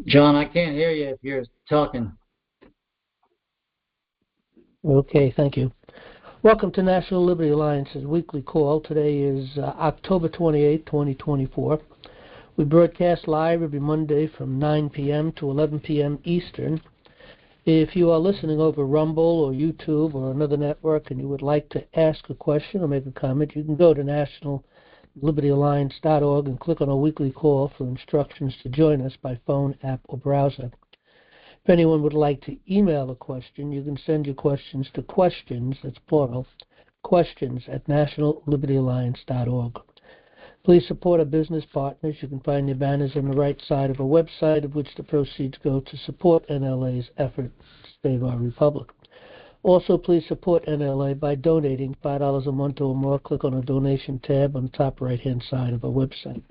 John, I can't hear you if you're talking. Okay, thank you. Welcome to National Liberty Alliance's weekly call. Today is October 28, 2024. We broadcast live every Monday from 9 p.m. to 11 p.m. Eastern. If you are listening over Rumble or YouTube or another network and you would like to ask a question or make a comment, you can go to nationallibertyalliance.org and click on a weekly call for instructions to join us by phone, app, or browser. If anyone would like to email a question, you can send your questions to questions, that's plural, questions@nationallibertyalliance.org. Please support our business partners. You can find the banners on the right side of our website, of which the proceeds go to support NLA's effort to save our republic. Also, please support NLA by donating $5 a month or more. Click on the donation tab on the top right-hand side of our website.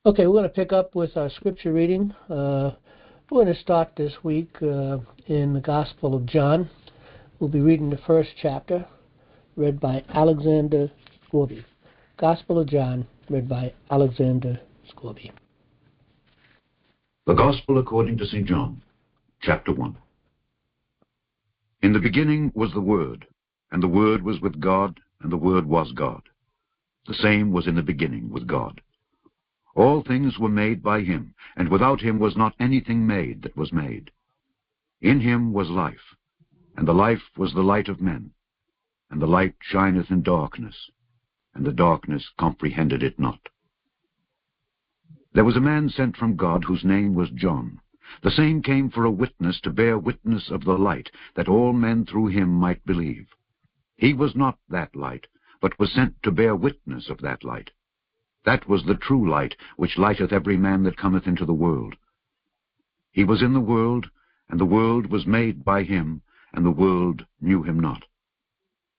Okay, we're going to pick up with our scripture reading. We're going to start this week in the Gospel of John. We'll be reading the first chapter, read by Alexander Scorby. Gospel of John, read by Alexander Scorby. The Gospel according to St. John, chapter 1. In the beginning was the Word, and the Word was with God, and the Word was God. The same was in the beginning with God. All things were made by him, and without him was not anything made that was made. In him was life, and the life was the light of men. And the light shineth in darkness, and the darkness comprehended it not. There was a man sent from God, whose name was John. The same came for a witness, to bear witness of the light, that all men through him might believe. He was not that light, but was sent to bear witness of that light. That was the true light, which lighteth every man that cometh into the world. He was in the world, and the world was made by him, and the world knew him not.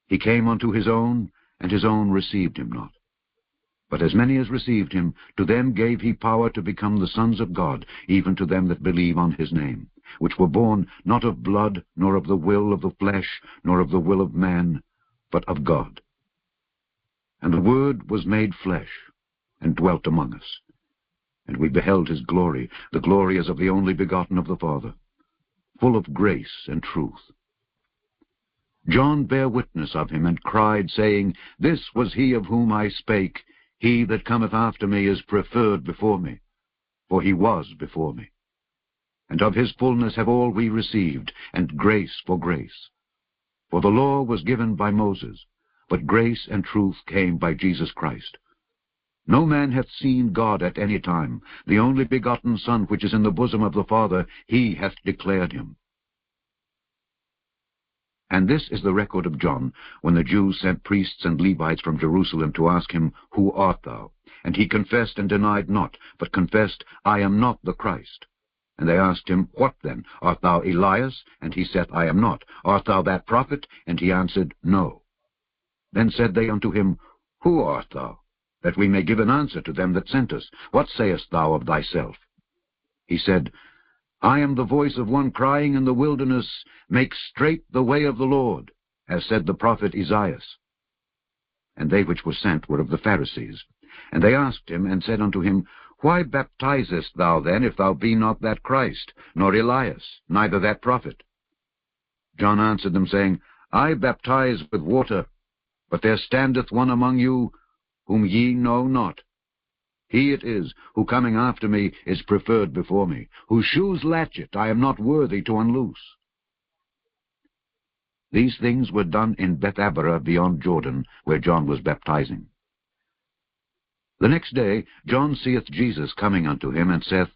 He came unto his own, and his own received him not. But as many as received him, to them gave he power to become the sons of God, even to them that believe on his name, which were born not of blood, nor of the will of the flesh, nor of the will of man, but of God. And the Word was made flesh, and dwelt among us. And we beheld his glory, the glory as of the only begotten of the Father, full of grace and truth. John bare witness of him, and cried, saying, This was he of whom I spake, He that cometh after me is preferred before me, for he was before me. And of his fullness have all we received, and grace for grace. For the law was given by Moses, but grace and truth came by Jesus Christ. No man hath seen God at any time. The only begotten Son, which is in the bosom of the Father, he hath declared him. And this is the record of John, when the Jews sent priests and Levites from Jerusalem to ask him, Who art thou? And he confessed and denied not, but confessed, I am not the Christ. And they asked him, What then? Art thou Elias? And he said, I am not. Art thou that prophet? And he answered, No. Then said they unto him, Who art thou? That we may give an answer to them that sent us. What sayest thou of thyself? He said, I am the voice of one crying in the wilderness, Make straight the way of the Lord, as said the prophet Esaias. And they which were sent were of the Pharisees. And they asked him, and said unto him, Why baptizest thou then, if thou be not that Christ, nor Elias, neither that prophet? John answered them, saying, I baptize with water, but there standeth one among you, whom ye know not. He it is, who coming after me is preferred before me, whose shoes latchet I am not worthy to unloose. These things were done in Bethabara beyond Jordan, where John was baptizing. The next day John seeth Jesus coming unto him, and saith,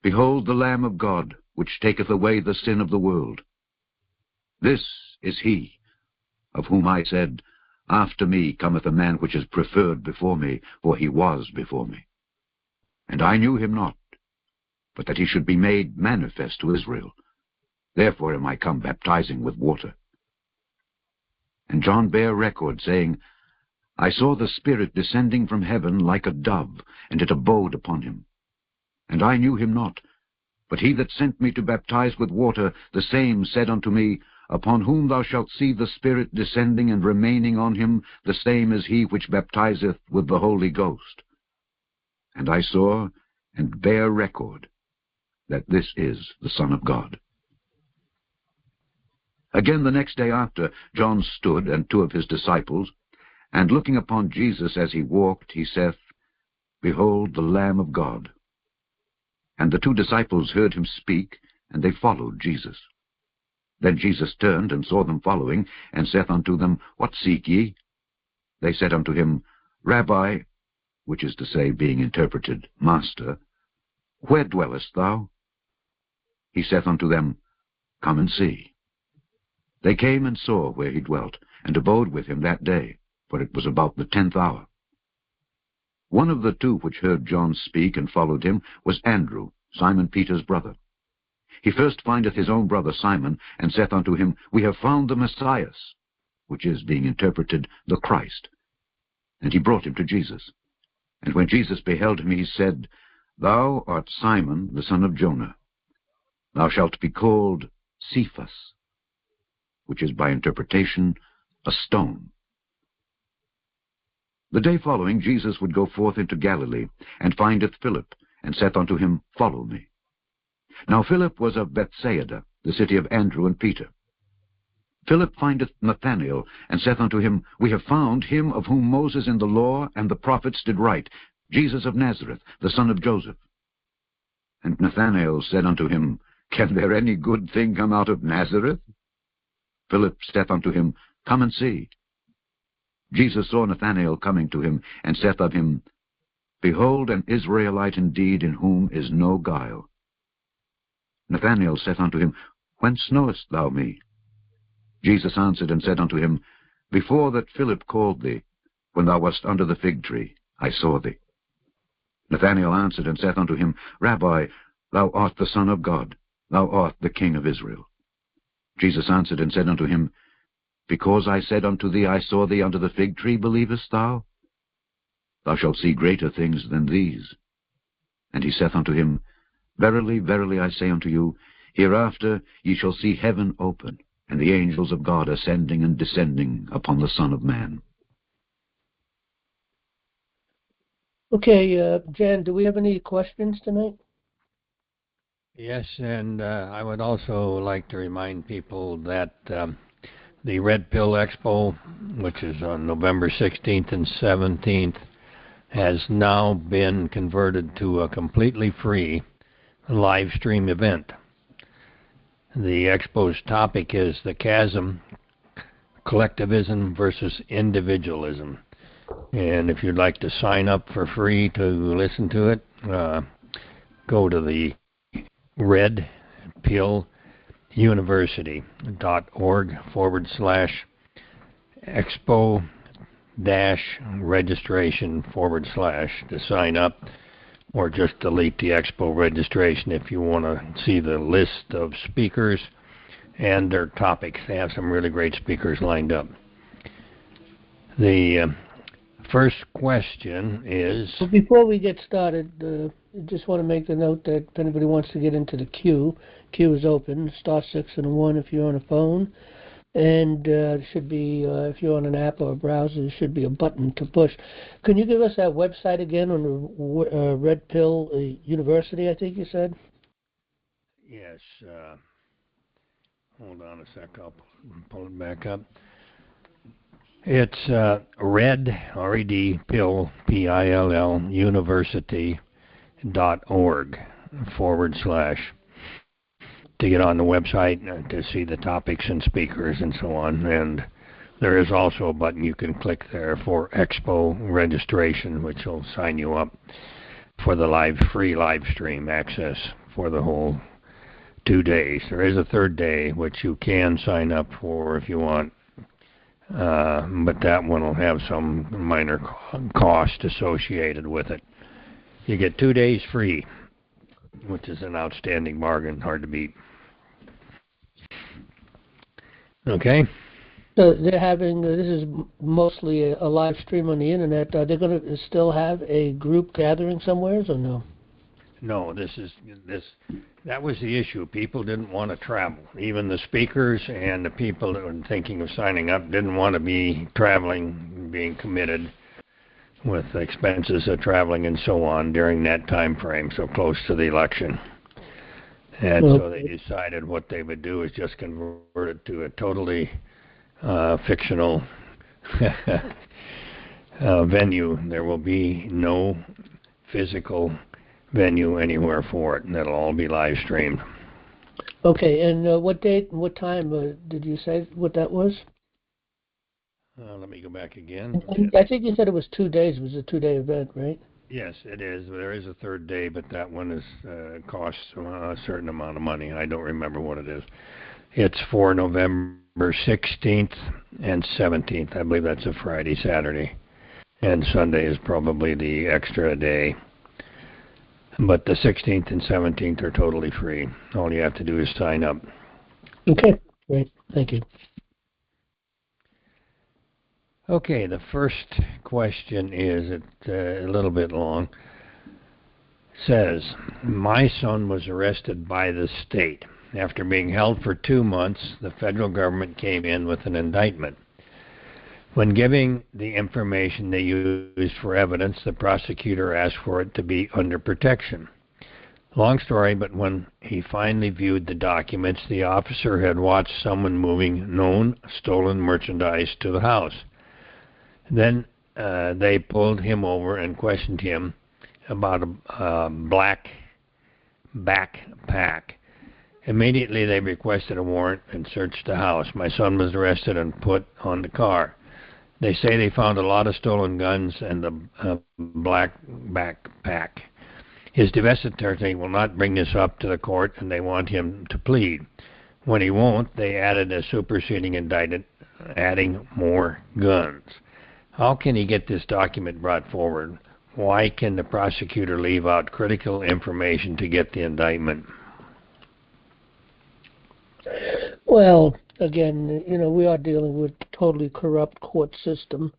Behold the Lamb of God, which taketh away the sin of the world. This is he, of whom I said, After me cometh a man which is preferred before me, for he was before me. And I knew him not, but that he should be made manifest to Israel. Therefore am I come baptizing with water. And John bare record, saying, I saw the Spirit descending from heaven like a dove, and it abode upon him. And I knew him not, but he that sent me to baptize with water, the same said unto me, Upon whom thou shalt see the Spirit descending and remaining on him, the same is he which baptizeth with the Holy Ghost. And I saw, and bare record, that this is the Son of God. Again the next day after, John stood, and 2 of his disciples, and looking upon Jesus as he walked, he saith, Behold the Lamb of God. And the 2 disciples heard him speak, and they followed Jesus. Then Jesus turned, and saw them following, and saith unto them, What seek ye? They said unto him, Rabbi, which is to say, being interpreted, Master, where dwellest thou? He saith unto them, Come and see. They came and saw where he dwelt, and abode with him that day, for it was about the 10th hour. One of the 2 which heard John speak and followed him was Andrew, Simon Peter's brother. He first findeth his own brother Simon, and saith unto him, We have found the Messiah, which is, being interpreted, the Christ. And he brought him to Jesus. And when Jesus beheld him, he said, Thou art Simon, the son of Jonah. Thou shalt be called Cephas, which is by interpretation a stone. The day following Jesus would go forth into Galilee, and findeth Philip, and saith unto him, Follow me. Now Philip was of Bethsaida, the city of Andrew and Peter. Philip findeth Nathanael, and saith unto him, We have found him of whom Moses in the law and the prophets did write, Jesus of Nazareth, the son of Joseph. And Nathanael said unto him, Can there any good thing come out of Nazareth? Philip saith unto him, Come and see. Jesus saw Nathanael coming to him, and saith of him, Behold an Israelite indeed, in whom is no guile. Nathanael saith unto him, Whence knowest thou me? Jesus answered and said unto him, Before that Philip called thee, when thou wast under the fig tree, I saw thee. Nathanael answered and saith unto him, Rabbi, thou art the Son of God, thou art the King of Israel. Jesus answered and said unto him, Because I said unto thee, I saw thee under the fig tree, believest thou? Thou shalt see greater things than these. And he saith unto him, Verily, verily, I say unto you, hereafter ye shall see heaven open, and the angels of God ascending and descending upon the Son of Man. Okay, Jan, do we have any questions tonight? Yes, and I would also like to remind people that the Red Pill Expo, which is on November 16th and 17th, has now been converted to a completely free live stream event. The expo's topic is the chasm, collectivism versus individualism. And if you'd like to sign up for free to listen to it, go to the redpilluniversity.org/expo-registration/ to sign up, or just delete the expo registration if you want to see the list of speakers and their topics. They have some really great speakers lined up. The first question is... Well, before we get started, I just want to make the note that if anybody wants to get into the queue is open, *6 and 1 if you're on a phone, and it should be, if you're on an app or a browser, there should be a button to push. Can you give us that website again on the Red Pill University, I think you said? Yes. Hold on a sec. I'll pull it back up. It's red pill PILL university.org / to get on the website to see the topics and speakers and so on. And there is also a button you can click there for expo registration, which will sign you up for the free live stream access for the whole 2 days. There is a third day which you can sign up for if you want. But that one will have some minor cost associated with it. You get 2 days free, which is an outstanding bargain, hard to beat. Okay? So they're having, this is mostly a live stream on the internet. Are they going to still have a group gathering somewhere or no? No, that was the issue. People didn't want to travel. Even the speakers and the people that were thinking of signing up didn't want to be traveling, being committed with expenses of traveling and so on during that time frame, so close to the election. And so they Okay. decided what they would do is just convert it to a totally fictional venue. There will be no physical venue anywhere for it, and that'll all be live streamed. Okay, and what date and what time did you say what that was? Let me go back again. I think you said it was 2 days. It was a 2-day event, right? Yes, it is. There is a third day, but that one is costs a certain amount of money. I don't remember what it is. It's for November 16th and 17th. I believe that's a Friday, Saturday. And Sunday is probably the extra day. But the 16th and 17th are totally free. All you have to do is sign up. Okay, great. Thank you. Okay, the first question is a little bit long. Says, my son was arrested by the state. After being held for 2 months, the federal government came in with an indictment. When giving the information they used for evidence, the prosecutor asked for it to be under protection. Long story, but when he finally viewed the documents, the officer had watched someone moving known stolen merchandise to the house. Then they pulled him over and questioned him about a black backpack. Immediately they requested a warrant and searched the house. My son was arrested and put on the car. They say they found a lot of stolen guns and the black backpack. His defense attorney will not bring this up to the court, and they want him to plead. When he won't, they added a superseding indictment, adding more guns. How can he get this document brought forward? Why can the prosecutor leave out critical information to get the indictment? Well, again, we are dealing with a totally corrupt court system.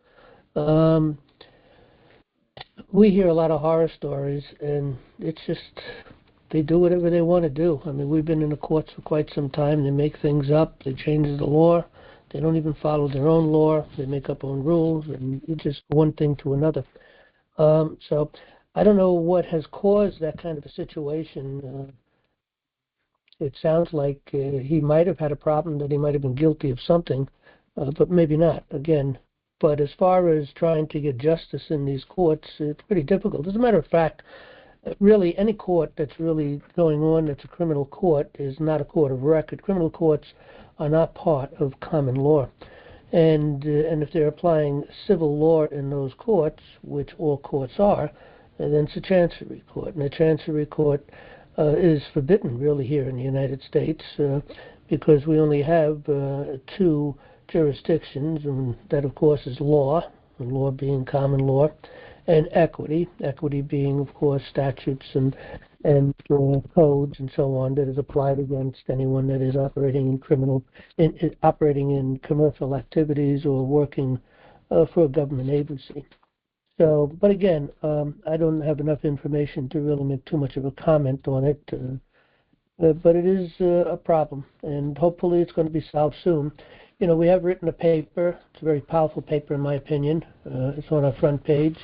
We hear a lot of horror stories, and it's just they do whatever they want to do. I mean, we've been in the courts for quite some time. They make things up. They change the law. They don't even follow their own law. They make up own rules, and it's just one thing to another. So I don't know what has caused that kind of a situation. It sounds like he might have had a problem, that he might have been guilty of something, but maybe not, again. But as far as trying to get justice in these courts, it's pretty difficult. As a matter of fact, really any court that's really going on that's a criminal court is not a court of record. Criminal courts are not part of common law. And if they're applying civil law in those courts, which all courts are, then it's a chancery court. And a chancery court is forbidden, really, here in the United States because we only have 2 jurisdictions, and that, of course, is law, and law being common law, and equity being, of course, statutes and codes and so on that is applied against anyone that is operating in commercial activities or working for a government agency. So, but again, I don't have enough information to really make too much of a comment on it. But it is a problem, and hopefully it's going to be solved soon. We have written a paper. It's a very powerful paper, in my opinion. It's on our front page.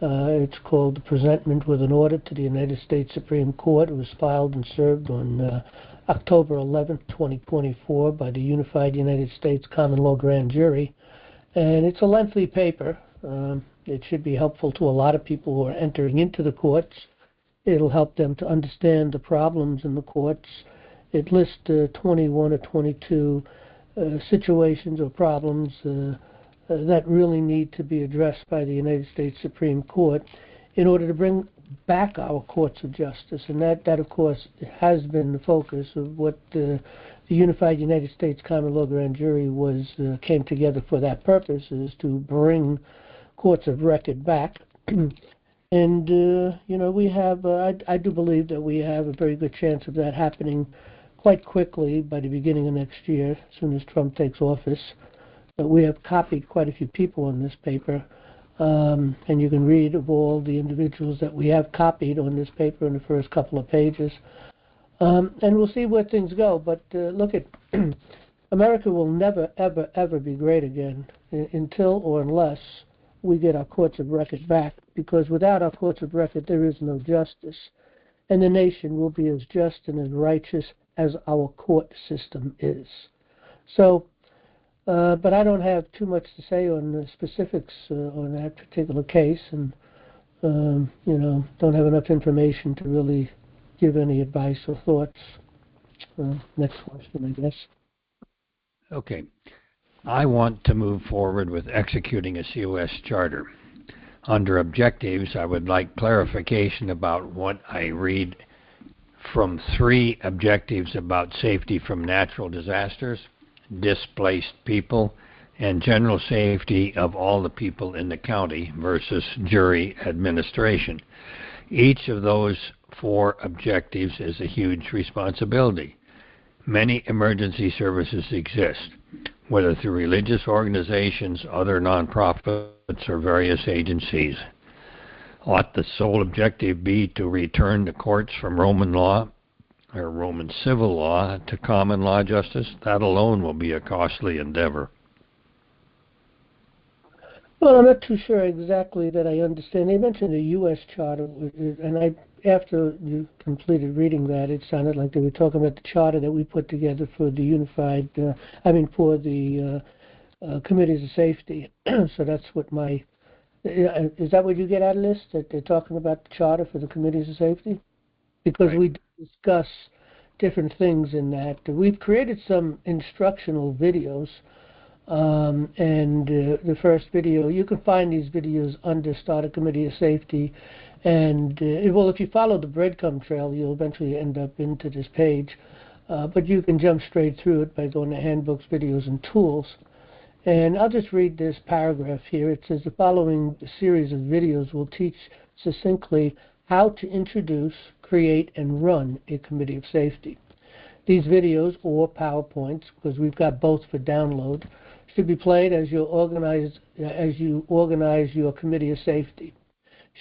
It's called The Presentment with an Order to the United States Supreme Court. It was filed and served on October 11th, 2024 by the Unified United States Common Law Grand Jury. And it's a lengthy paper. It should be helpful to a lot of people who are entering into the courts. It'll help them to understand the problems in the courts. It lists 21 or 22 situations or problems that really need to be addressed by the United States Supreme Court in order to bring back our courts of justice. And that of course, has been the focus of what the Unified United States Common Law Grand Jury came together for that purpose, is to bring courts of record back. And, we have, I do believe that we have a very good chance of that happening quite quickly by the beginning of next year, as soon as Trump takes office. We have copied quite a few people on this paper, and you can read of all the individuals that we have copied on this paper in the first couple of pages. And we'll see where things go. But look, America will never, ever, ever be great again until or unless we get our courts of record back, because without our courts of record, there is no justice. and the nation will be as just and as righteous as our court system is. So, but I don't have too much to say on the specifics on that particular case, and don't have enough information to really give any advice or thoughts. Next question, I guess. Okay. I want to move forward with executing a COS charter. Under objectives, I would like clarification about what I read from 3 objectives about safety from natural disasters, displaced people, and general safety of all the people in the county versus jury administration. Each of those 4 objectives is a huge responsibility. Many emergency services exist, whether through religious organizations, other nonprofits, or various agencies. Ought the sole objective be to return the courts from Roman law or Roman civil law to common law justice? That alone will be a costly endeavor. Well, I'm not too sure exactly that I understand. They mentioned the U.S. Charter, and after you completed reading that, it sounded like they were talking about the charter that we put together for the unified, for the committees of safety. So that's what is that what you get out of this, that they're talking about the charter for the committees of safety? Because Right. we discuss different things in that. We've created some instructional videos. The first video, you can find these videos under Start a Committee of Safety, and if you follow the breadcrumb trail, you'll eventually end up into this page, but you can jump straight through it by going to Handbooks, Videos, and Tools. And I'll just read this paragraph here. It says the following series of videos will teach succinctly how to introduce, create, and run a committee of safety. These videos, or PowerPoints, because we've got both for download, should be played as you organize your committee of safety.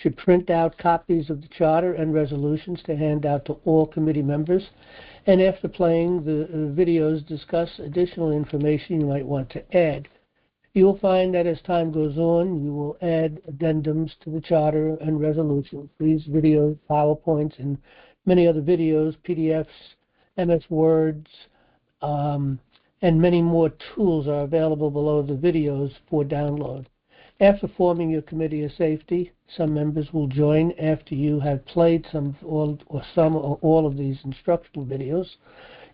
Should print out copies of the charter and resolutions to hand out to all committee members. And after playing, the videos discuss additional information you might want to add. You will find that as time goes on, you will add addendums to the charter and resolutions. These videos, PowerPoints, and many other videos, PDFs, MS Words, and many more tools are available below the videos for download. After forming your committee of safety, some members will join after you have played some or all of these instructional videos.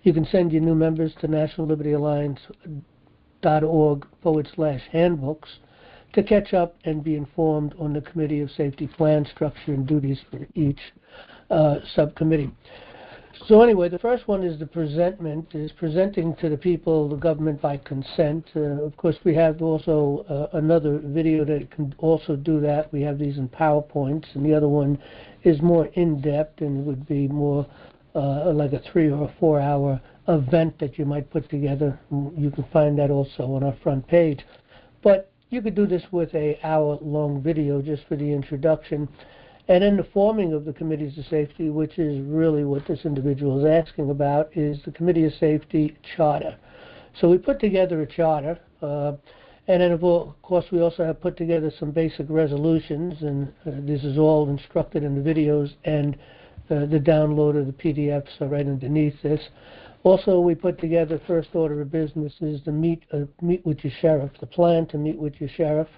You can send your new members to nationallibertyalliance.org/handbooks to catch up and be informed on the committee of safety plan, structure, and duties for each subcommittee. So anyway, the first one is the presentment, is presenting to the people, the government by consent. Of course, we have also another video that can also do that. We have these in PowerPoints, and the other one is more in-depth, and it would be more like a 3 or 4 hour event that you might put together. You can find that also on our front page. But you could do this with an hour-long video just for the introduction. And then the forming of the committees of safety, which is really what this individual is asking about, is the Committee of Safety Charter. So we put together a charter, and then of course we also have put together some basic resolutions, and this is all instructed in the videos, and the download of the PDFs are right underneath this. Also, we put together first order of business is to meet with your sheriff, the plan to meet with your sheriff,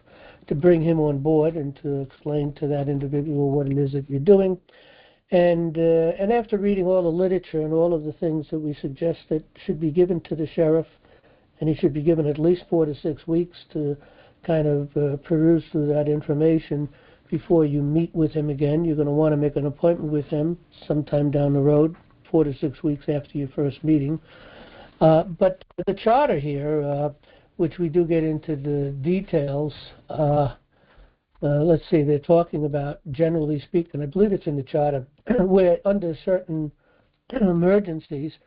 to bring him on board and to explain to that individual what it is that you're doing. And after reading all the literature and all of the things that we suggest that should be given to the sheriff, and he should be given at least 4 to 6 weeks to kind of peruse through that information before you meet with him again. You're going to want to make an appointment with him sometime down the road, 4 to 6 weeks after your first meeting. But the charter here, which we do get into the details, let's see, they're talking about, generally speaking, I believe it's in the charter, where under certain emergencies,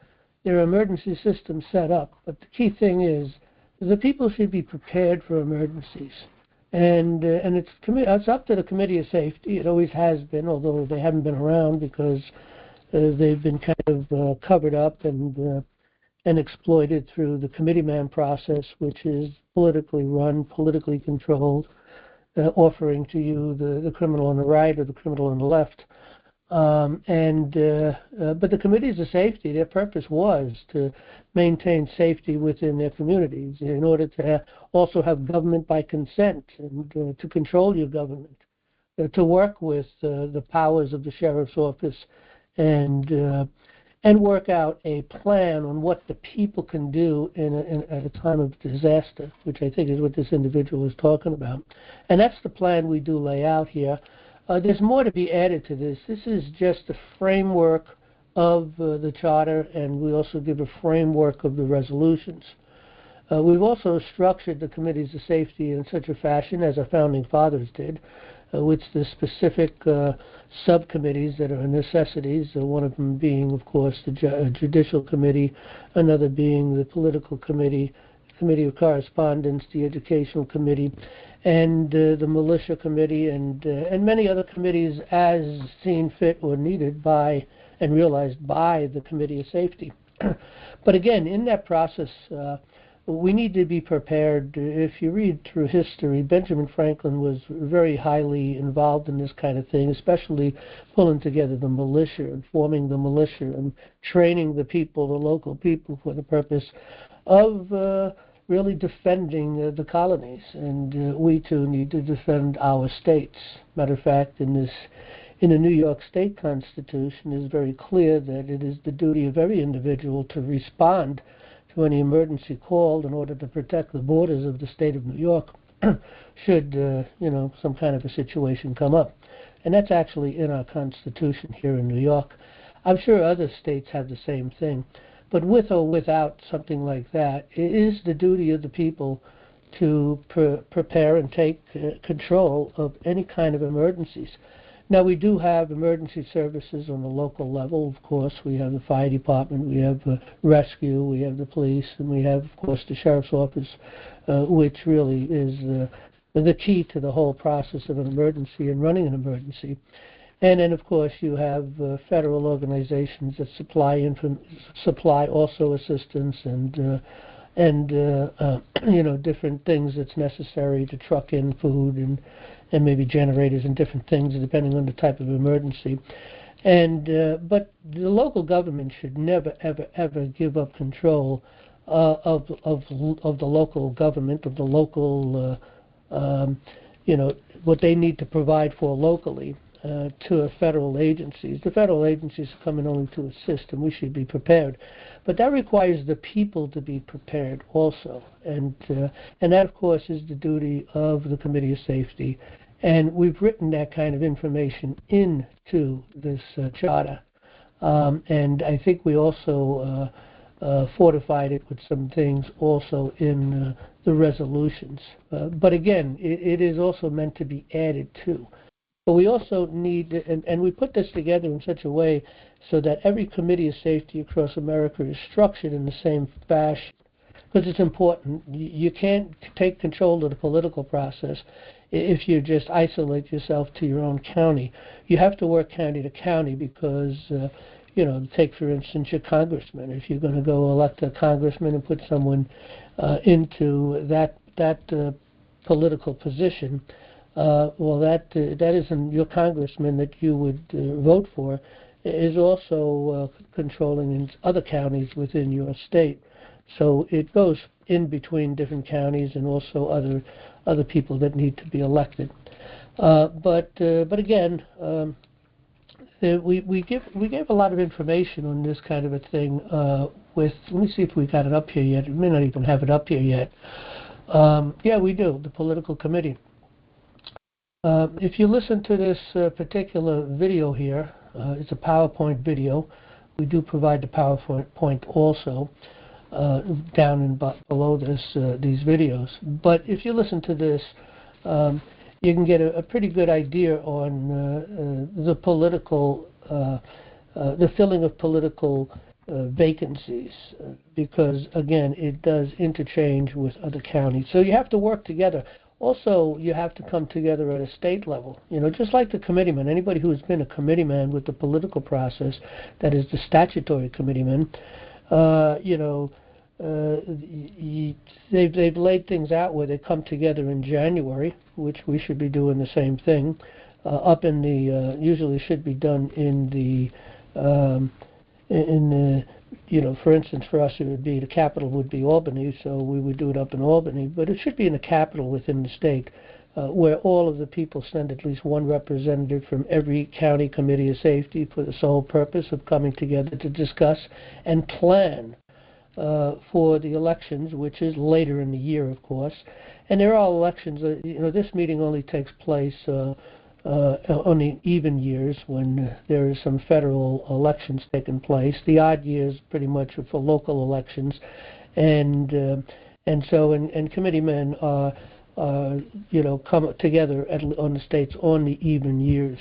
there are emergency systems set up. But the key thing is the people should be prepared for emergencies. And it's up to the Committee of Safety. It always has been, although they haven't been around because they've been kind of covered up and exploited through the Committeeman process, which is politically run, politically controlled, offering to you the criminal on the right or the criminal on the left. But the committees of safety, their purpose was to maintain safety within their communities in order to also have government by consent and to control your government, to work with the powers of the sheriff's office and work out a plan on what the people can do at a time of disaster, which I think is what this individual is talking about. And that's the plan we do lay out here. There's more to be added to this. This is just the framework of the charter, and we also give a framework of the resolutions. We've also structured the committees of safety in such a fashion as our founding fathers did, with the specific subcommittees that are necessities, one of them being, of course, the Judicial Committee, another being the Political Committee, Committee of Correspondence, the Educational Committee, and the Militia Committee, and many other committees as seen fit or needed by and realized by the Committee of Safety. But again, in that process, we need to be prepared. If you read through history, Benjamin Franklin was very highly involved in this kind of thing, especially pulling together the militia and forming the militia and training the people, the local people, for the purpose of really defending the colonies. And we too need to defend our states. Matter of fact, in the New York State Constitution, it is very clear that it is the duty of every individual to respond to any emergency called in order to protect the borders of the state of New York should some kind of a situation come up. And that's actually in our Constitution here in New York. I'm sure other states have the same thing. But with or without something like that, it is the duty of the people to prepare and take control of any kind of emergencies. Now, we do have emergency services on the local level. Of course, we have the fire department, we have rescue, we have the police, and we have, of course, the sheriff's office, which really is the key to the whole process of an emergency and running an emergency. And then, of course, you have federal organizations that supply also assistance and different things that's necessary to truck in food and maybe generators and different things depending on the type of emergency. And but the local government should never, ever, ever give up control of the local government, of the local, what they need to provide for locally to federal agencies. The federal agencies are coming only to assist, and we should be prepared. But that requires the people to be prepared also. And that, of course, is the duty of the Committee of Safety. And we've written that kind of information into this charter. And I think we also fortified it with some things also in the resolutions. But again, it is also meant to be added to. But we also need, and we put this together in such a way so that every Committee of Safety across America is structured in the same fashion. Because it's important. You can't take control of the political process if you just isolate yourself to your own county. You have to work county to county because, take for instance your congressman. If you're going to go elect a congressman and put someone into that political position, that isn't your congressman that you would vote for. Is also controlling in other counties within your state. So it goes in between different counties and also other people that need to be elected. But again, we gave a lot of information on this kind of a thing. Let me see if we got it up here yet. We may not even have it up here yet. Yeah, we do. The political committee. If you listen to this particular video here, it's a PowerPoint video. We do provide the PowerPoint also. Down and below these videos. But if you listen to this, you can get a pretty good idea on the political, the filling of political vacancies, because again, it does interchange with other counties. So you have to work together. Also, you have to come together at a state level. Just like the committeeman. Anybody who has been a committeeman with the political process, that is the statutory committeeman, they've laid things out where they come together in January, which we should be doing the same thing. up in the, usually should be done in the, for instance, for us it would be, the capital would be Albany, so we would do it up in Albany, but it should be in the capital within the state, where all of the people send at least one representative from every county committee of safety for the sole purpose of coming together to discuss and plan for the elections, which is later in the year, of course. And there are elections, this meeting only takes place on the even years when there is some federal elections taking place. The odd years pretty much are for local elections. And committeemen come together on the states on the even years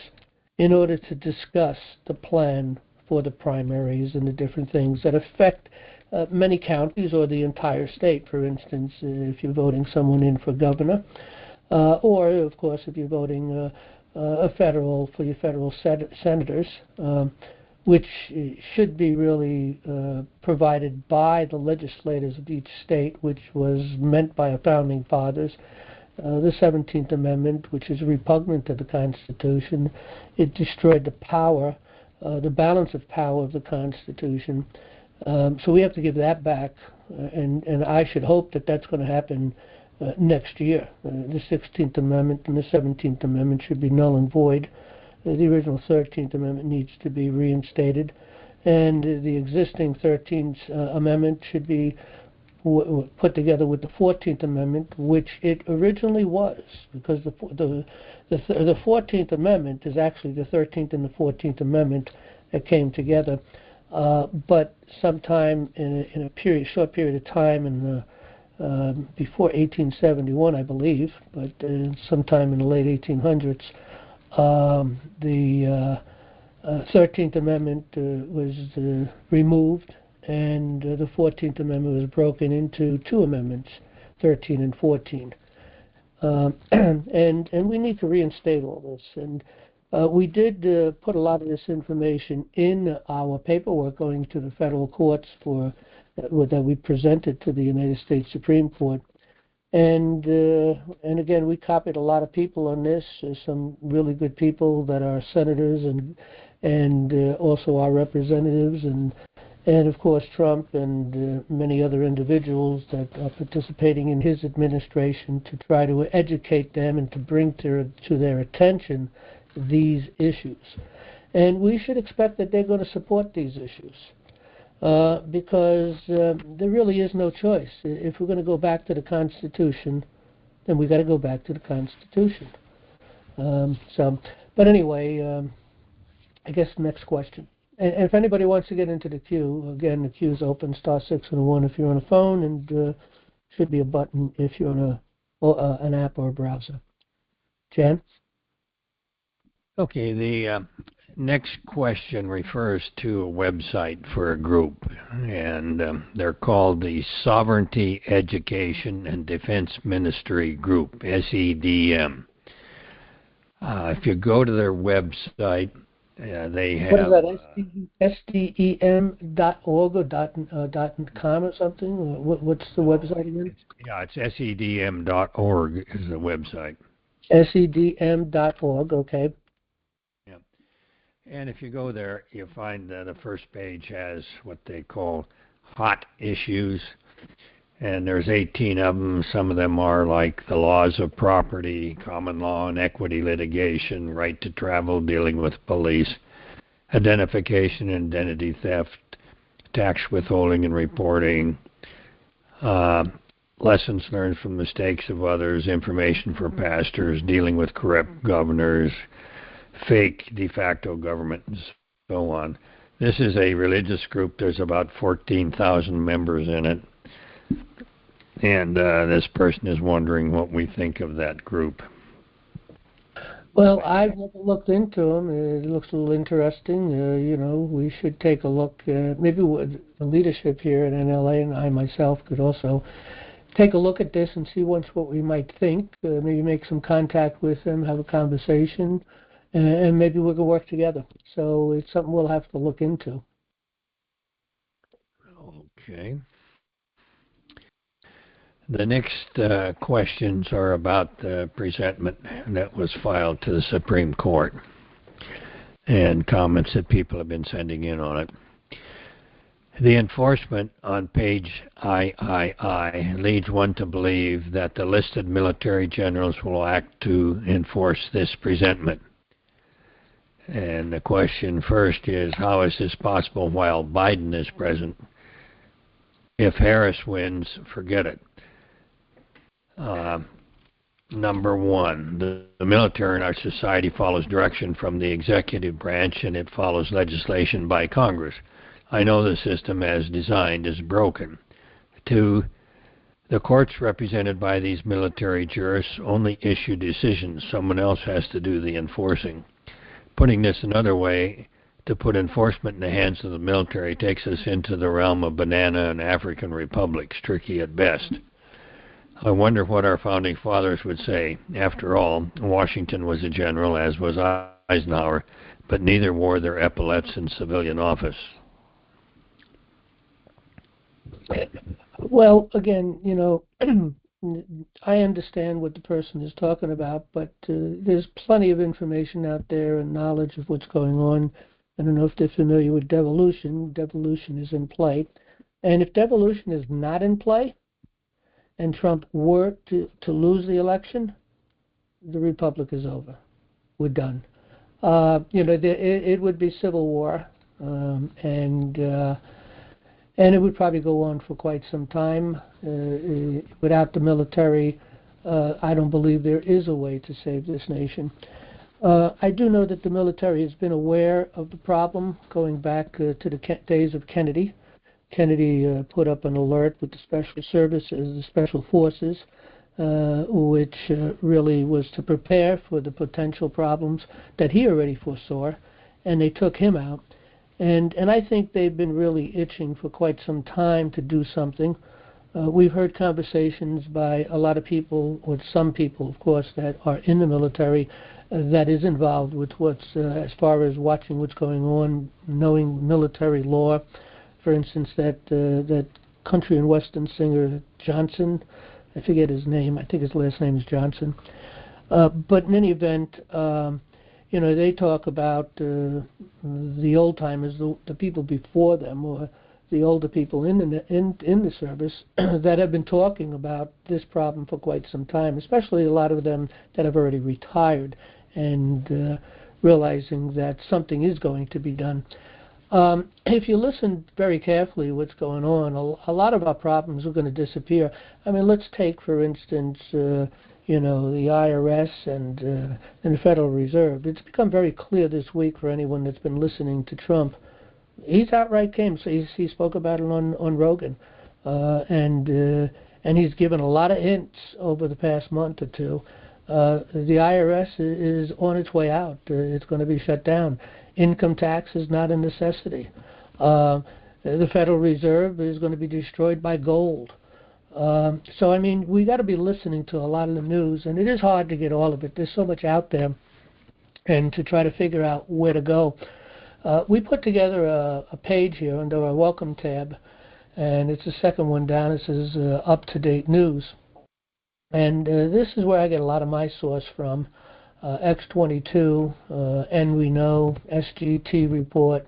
in order to discuss the plan for the primaries and the different things that affect many counties or the entire state. For instance, if you're voting someone in for governor, or of course if you're voting for your federal senators, which should be really provided by the legislators of each state, which was meant by our founding fathers. The 17th Amendment, which is repugnant to the Constitution, it destroyed the power, the balance of power of the Constitution. So we have to give that back, and I should hope that that's going to happen next year. The 16th Amendment and the 17th Amendment should be null and void. The original 13th Amendment needs to be reinstated, and the existing 13th Amendment should be put together with the 14th Amendment, which it originally was, because the 14th Amendment is actually the 13th and the 14th Amendment that came together. But sometime in a short period of time before 1871, I believe, but sometime in the late 1800s, the 13th Amendment was removed, and the 14th Amendment was broken into two amendments, 13 and 14. And we need to reinstate all this. And we did put a lot of this information in our paperwork going to the federal courts that we presented to the United States Supreme Court. And again, we copied a lot of people on this. There's some really good people that are senators and also our representatives, and of course Trump and many other individuals that are participating in his administration to try to educate them and to bring to their attention these issues. And we should expect that they're going to support these issues. Because there really is no choice. If we're going to go back to the Constitution, then we've got to go back to the Constitution. But anyway, I guess the next question. And if anybody wants to get into the queue, again, the queue is open, *6 and 1 if you're on a phone, and should be a button if you're on an app or a browser. Jan? Okay, the next question refers to a website for a group, and they're called the Sovereignty, Education, and Defense Ministry Group, SEDM. If you go to their website, they have... What is that, SDEM.org or .com or something? What's the website again? Yeah, it's SEDM.org is the website. SEDM.org, okay. And if you go there, you'll find the first page has what they call hot issues, and there's 18 of them. Some of them are like the laws of property, common law and equity litigation, right to travel, dealing with police, identification and identity theft, tax withholding and reporting, lessons learned from mistakes of others, information for pastors, dealing with corrupt governors, fake de facto government, and so on. This is a religious group. There's about 14,000 members in it. And this person is wondering what we think of that group. Well, I've looked into them. It looks a little interesting. We should take a look. Maybe the leadership here at NLA and I myself could also take a look at this and see what we might think. Maybe make some contact with them, have a conversation, and maybe we can work together. So it's something we'll have to look into. Okay. The next questions are about the presentment that was filed to the Supreme Court and comments that people have been sending in on it. The enforcement on page III leads one to believe that the listed military generals will act to enforce this presentment. And the question first is, how is this possible while Biden is present? If Harris wins, forget it. Number one, the military in our society follows direction from the executive branch, and it follows legislation by Congress. I know the system as designed is broken. Two, the courts represented by these military jurists only issue decisions. Someone else has to do the enforcing. Putting this another way, to put enforcement in the hands of the military takes us into the realm of banana and African republics, tricky at best. I wonder what our founding fathers would say. After all, Washington was a general, as was Eisenhower, but neither wore their epaulets in civilian office. Well, again, I understand what the person is talking about, but there's plenty of information out there and knowledge of what's going on. I don't know if they're familiar with devolution. Devolution is in play. And if devolution is not in play, and Trump were to lose the election, the republic is over. We're done. It would be civil war, and it would probably go on for quite some time. Without the military, I don't believe there is a way to save this nation. I do know that the military has been aware of the problem going back to the days of Kennedy. Kennedy put up an alert with the special services, the special forces, which really was to prepare for the potential problems that he already foresaw, and they took him out. And I think they've been really itching for quite some time to do something. We've heard conversations by a lot of people, or some people, of course, that are in the military that is involved with what's, as far as watching what's going on, knowing military law. For instance, that country and western singer Johnson, I forget his name. I think his last name is Johnson. But in any event, they talk about the old timers, the people before them, or the older people in the service that have been talking about this problem for quite some time. Especially a lot of them that have already retired and realizing that something is going to be done. If you listen very carefully to what's going on, a lot of our problems are going to disappear. I mean, let's take, for instance, the IRS and the Federal Reserve. It's become very clear this week for anyone that's been listening to Trump. He's outright came. So he spoke about it on Rogan, and he's given a lot of hints over the past month or two. The IRS is on its way out. It's going to be shut down. Income tax is not a necessity. The Federal Reserve is going to be destroyed by gold. So, I mean, we got to be listening to a lot of the news, and it is hard to get all of it. There's so much out there, and to try to figure out where to go. We put together a page here under our Welcome tab, and it's the second one down. It says Up-to-Date News. And this is where I get a lot of my source from. X22, We Know, SGT Report,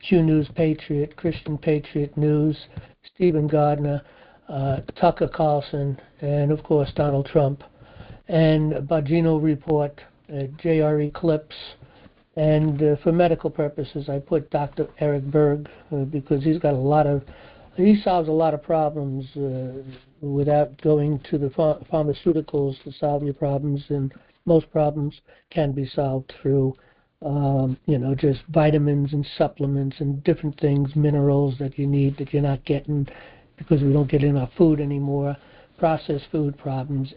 Q News Patriot, Christian Patriot News, Stephen Gardner, Tucker Carlson, and of course Donald Trump, and Bongino Report, JRE Clips, and for medical purposes I put Dr. Eric Berg because he solves a lot of problems without going to the pharmaceuticals to solve your problems, and most problems can be solved through, just vitamins and supplements and different things, minerals that you need that you're not getting because we don't get enough food anymore, processed food problems,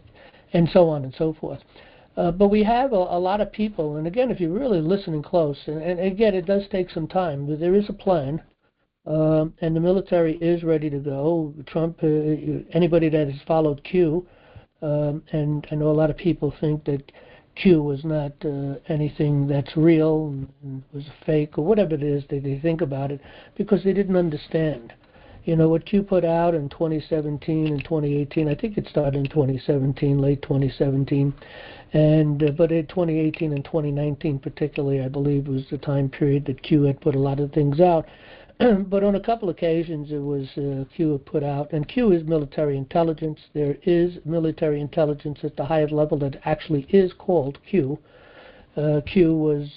and so on and so forth. But we have a lot of people, and again, if you're really listening close, and again, it does take some time, but there is a plan, and the military is ready to go. Trump, anybody that has followed Q, and I know a lot of people think that Q was not anything that's real and was fake or whatever it is that they think about it because they didn't understand. What Q put out in 2017 and 2018, I think it started in 2017, late 2017, but in 2018 and 2019 particularly, I believe, was the time period that Q had put a lot of things out. But on a couple occasions, it was Q had put out, and Q is military intelligence. There is military intelligence at the highest level that actually is called Q. Q was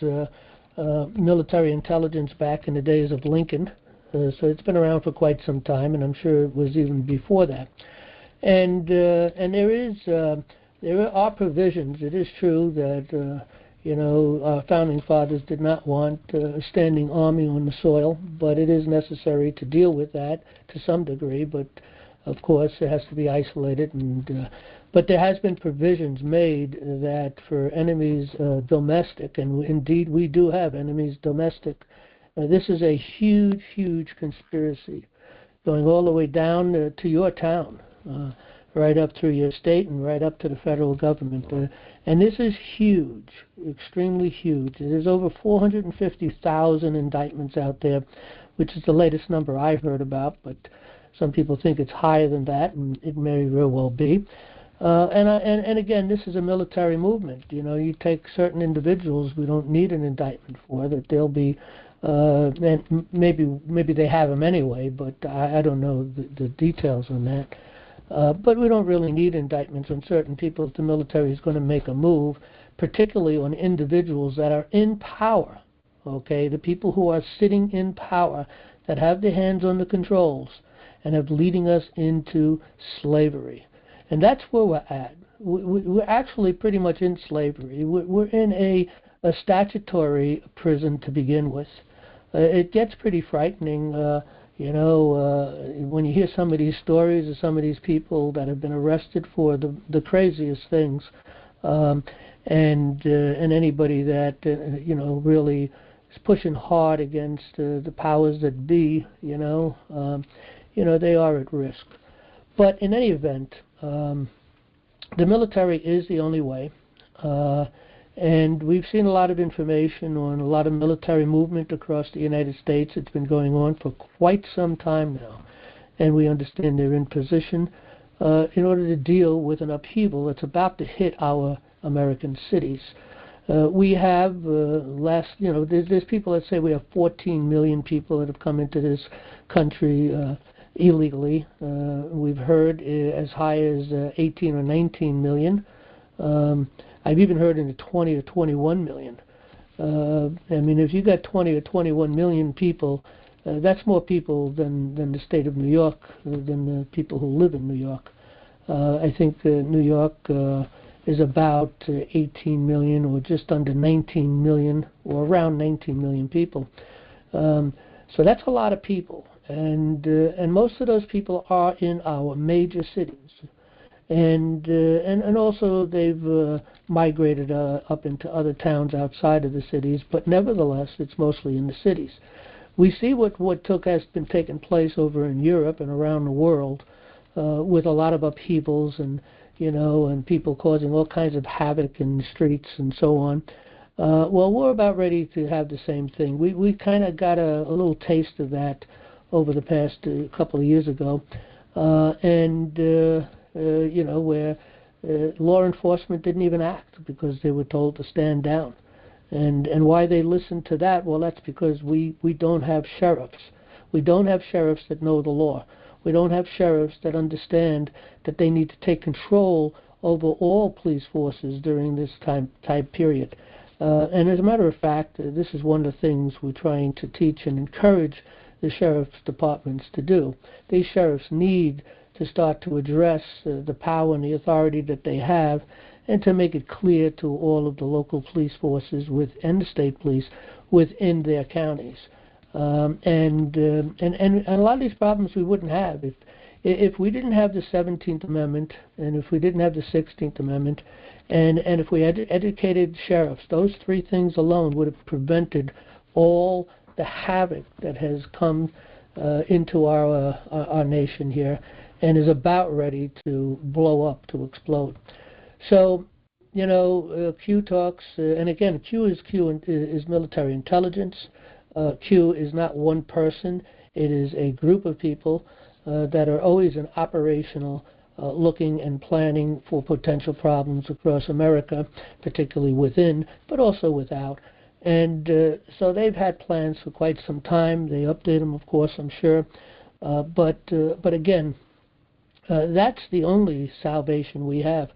military intelligence back in the days of Lincoln, so it's been around for quite some time, and I'm sure it was even before that. And there are provisions. It is true that our founding fathers did not want a standing army on the soil, but it is necessary to deal with that to some degree. But of course, it has to be isolated. But there has been provisions made that for enemies domestic, and indeed we do have enemies domestic. This is a huge, huge conspiracy going all the way down to your town, right up through your state and right up to the federal government. And this is huge, extremely huge. There's over 450,000 indictments out there, which is the latest number I heard about, but some people think it's higher than that, and it may very well be. And again, this is a military movement. You take certain individuals we don't need an indictment for, that they'll be, and maybe they have them anyway, but I don't know the details on that. But we don't really need indictments on certain people if the military is going to make a move, particularly on individuals that are in power, okay? The people who are sitting in power, that have their hands on the controls and are leading us into slavery. And that's where we're at. We're actually pretty much in slavery. We're in a statutory prison to begin with. It gets pretty frightening, when you hear some of these stories of some of these people that have been arrested for the craziest things, and anybody that really is pushing hard against the powers that be, they are at risk. But in any event, the military is the only way. And we've seen a lot of information on a lot of military movement across the United States. It's been going on for quite some time now. And we understand they're in position in order to deal with an upheaval that's about to hit our American cities. We have there's people that say we have 14 million people that have come into this country illegally. We've heard as high as 18 or 19 million. I've even heard into 20 or 21 million. If you got 20 or 21 million people, that's more people than the state of New York, than the people who live in New York. I think New York is about 18 million or just under 19 million or around 19 million people. So that's a lot of people. And most of those people are in our major cities. And also they've migrated up into other towns outside of the cities, but nevertheless it's mostly in the cities. We see what has been taking place over in Europe and around the world with a lot of upheavals and people causing all kinds of havoc in the streets and so on. Well, we're about ready to have the same thing. We kind of got a little taste of that over the past couple of years ago, where law enforcement didn't even act because they were told to stand down. And why they listened to that? Well, that's because we don't have sheriffs. We don't have sheriffs that know the law. We don't have sheriffs that understand that they need to take control over all police forces during this time period. And as a matter of fact, this is one of the things we're trying to teach and encourage the sheriff's departments to do. These sheriffs need to start to address the power and the authority that they have, and to make it clear to all of the local police forces and the state police within their counties. And a lot of these problems we wouldn't have if we didn't have the 17th Amendment, and if we didn't have the 16th Amendment, and if we had educated sheriffs. Those three things alone would have prevented all the havoc that has come into our nation here, and is about ready to blow up, to explode. So, Q talks, and again, Q is military intelligence. Q is not one person. It is a group of people that are always in operational looking and planning for potential problems across America, particularly within, but also without. And so they've had plans for quite some time. They update them, of course, I'm sure. But again, that's the only salvation we have.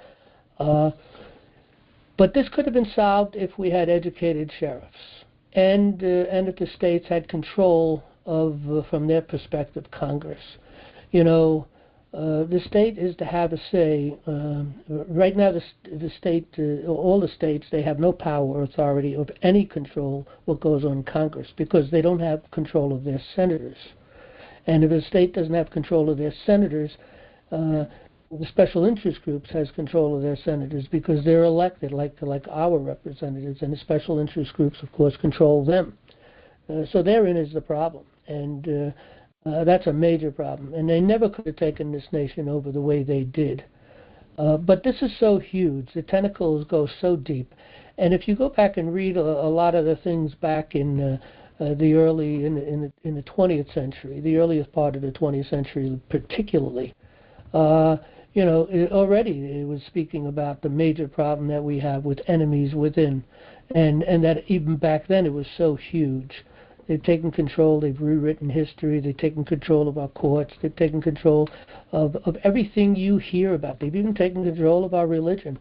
But this could have been solved if we had educated sheriffs, and if the states had control of, from their perspective, Congress. You know, the state is to have a say. Right now, the state, all the states, they have no power or authority of any control what goes on in Congress because they don't have control of their senators. And if a state doesn't have control of their senators, the special interest groups has control of their senators because they're elected like our representatives, and the special interest groups, of course, control them. So therein is the problem, and that's a major problem. And they never could have taken this nation over the way they did. But this is so huge. The tentacles go so deep. And if you go back and read a lot of the things back in the early in the 20th century, the earliest part of the 20th century, particularly. You know, already it was speaking about the major problem that we have with enemies within, and that even back then it was so huge. They've taken control, they've rewritten history, they've taken control of our courts, they've taken control of everything you hear about. They've even taken control of our religion.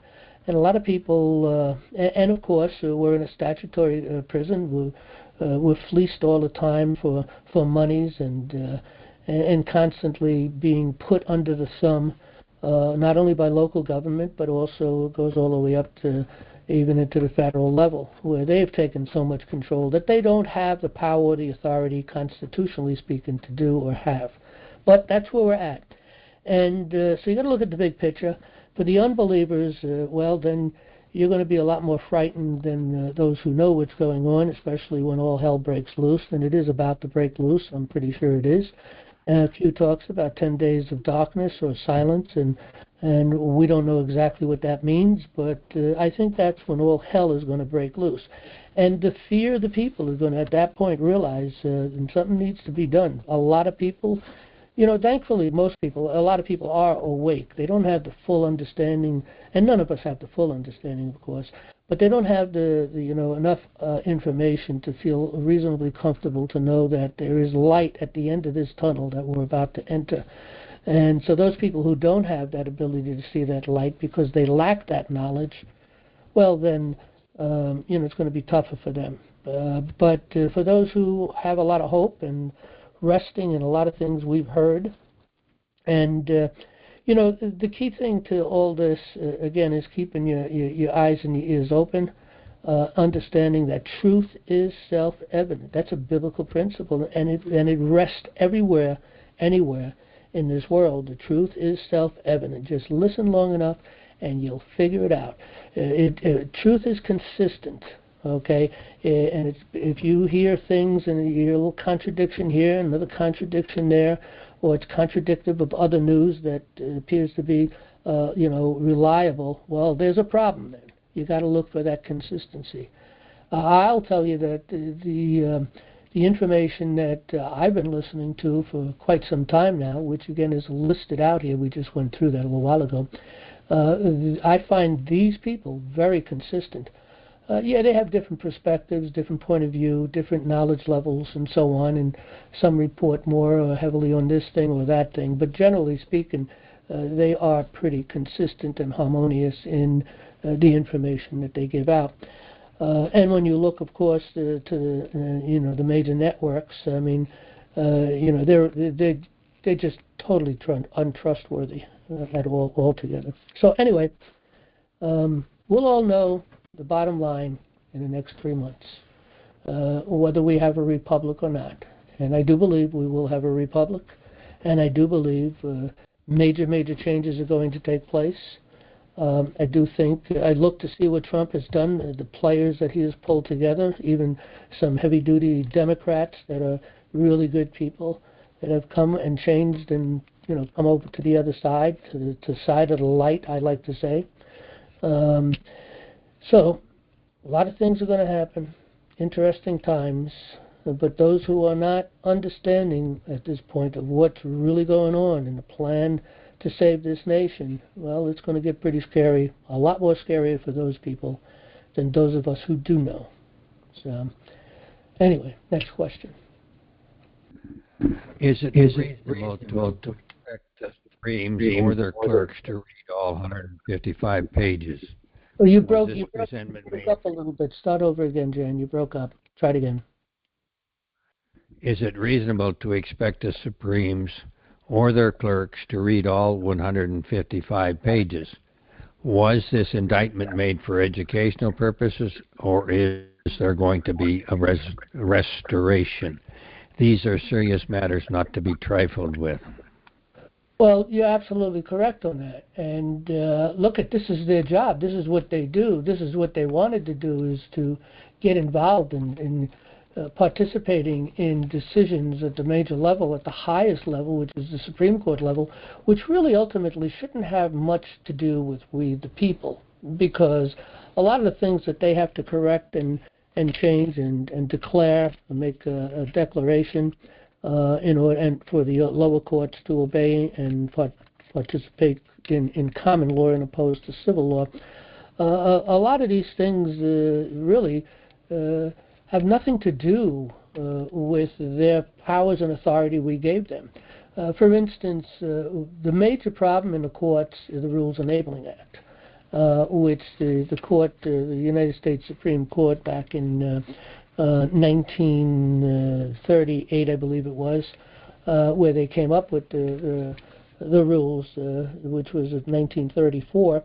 And a lot of people, and of course, we're in a statutory prison. We're fleeced all the time for monies and constantly being put under the thumb, not only by local government, but also goes all the way up to even into the federal level, where they've taken so much control that they don't have the power or the authority, constitutionally speaking, to do or have. But that's where we're at. And so you got to look at the big picture. For the unbelievers, well, then you're going to be a lot more frightened than those who know what's going on, especially when all hell breaks loose. And it is about to break loose, I'm pretty sure it is. Q talks about 10 days of darkness or silence, and we don't know exactly what that means, but I think that's when all hell is going to break loose. And the fear of the people is going to, at that point, realize something needs to be done. A lot of people, you know, thankfully, a lot of people are awake. They don't have the full understanding, and none of us have the full understanding, of course, but they don't have the enough information to feel reasonably comfortable to know that there is light at the end of this tunnel that we're about to enter. And so those people who don't have that ability to see that light because they lack that knowledge, well, then, it's going to be tougher for them. But for those who have a lot of hope and resting in a lot of things we've heard, and, the key thing to all this, again, is keeping your eyes and your ears open, understanding that truth is self-evident. That's a biblical principle, and it rests everywhere, anywhere in this world. The truth is self-evident. Just listen long enough and you'll figure it out. Truth is consistent, okay? And if you hear things and you hear a little contradiction here, another contradiction there, or it's contradictive of other news that appears to be, reliable, well, there's a problem then. You got to look for that consistency. I'll tell you that the information that I've been listening to for quite some time now, which again is listed out here, we just went through that a little while ago, I find these people very consistent. They have different perspectives, different point of view, different knowledge levels, and so on, and some report more heavily on this thing or that thing, but generally speaking, they are pretty consistent and harmonious in the information that they give out. And when you look, of course, to the major networks, I mean, they're just totally untrustworthy at all altogether. So anyway, we'll all know the bottom line in the next 3 months, whether we have a republic or not. And I do believe we will have a republic, and I do believe major changes are going to take place. I do think, I look to see what Trump has done, the players that he has pulled together, even some heavy-duty Democrats that are really good people that have come and changed and, come over to the other side, to the side of the light, I like to say. So, a lot of things are going to happen. Interesting times. but those who are not understanding at this point of what's really going on in the plan to save this nation, well, it's going to get pretty scary, a lot more scarier for those people than those of us who do know. So, anyway, next question. Is it reasonable to expect the Supremes or their clerks to read all 155 pages? Well, you Was broke this presentment made? up a little bit. Start over again, Jan. You broke up. Try it again. Is it reasonable to expect the Supremes or their clerks to read all 155 pages? Was this indictment made for educational purposes, or is there going to be a restoration? These are serious matters not to be trifled with. Well, you're absolutely correct on that. And look, this is their job. This is what they do. This is what they wanted to do, is to get involved in participating in decisions at the major level, at the highest level, which is the Supreme Court level, which really ultimately shouldn't have much to do with we, the people, because a lot of the things that they have to correct and change and declare and make a declaration in order, and for the lower courts to obey and participate in common law and opposed to civil law. A lot of these things really have nothing to do with their powers and authority we gave them. For instance, the major problem in the courts is the Rules Enabling Act, which the court, the United States Supreme Court, back in 1938, I believe it was, where they came up with the rules, which was in 1934.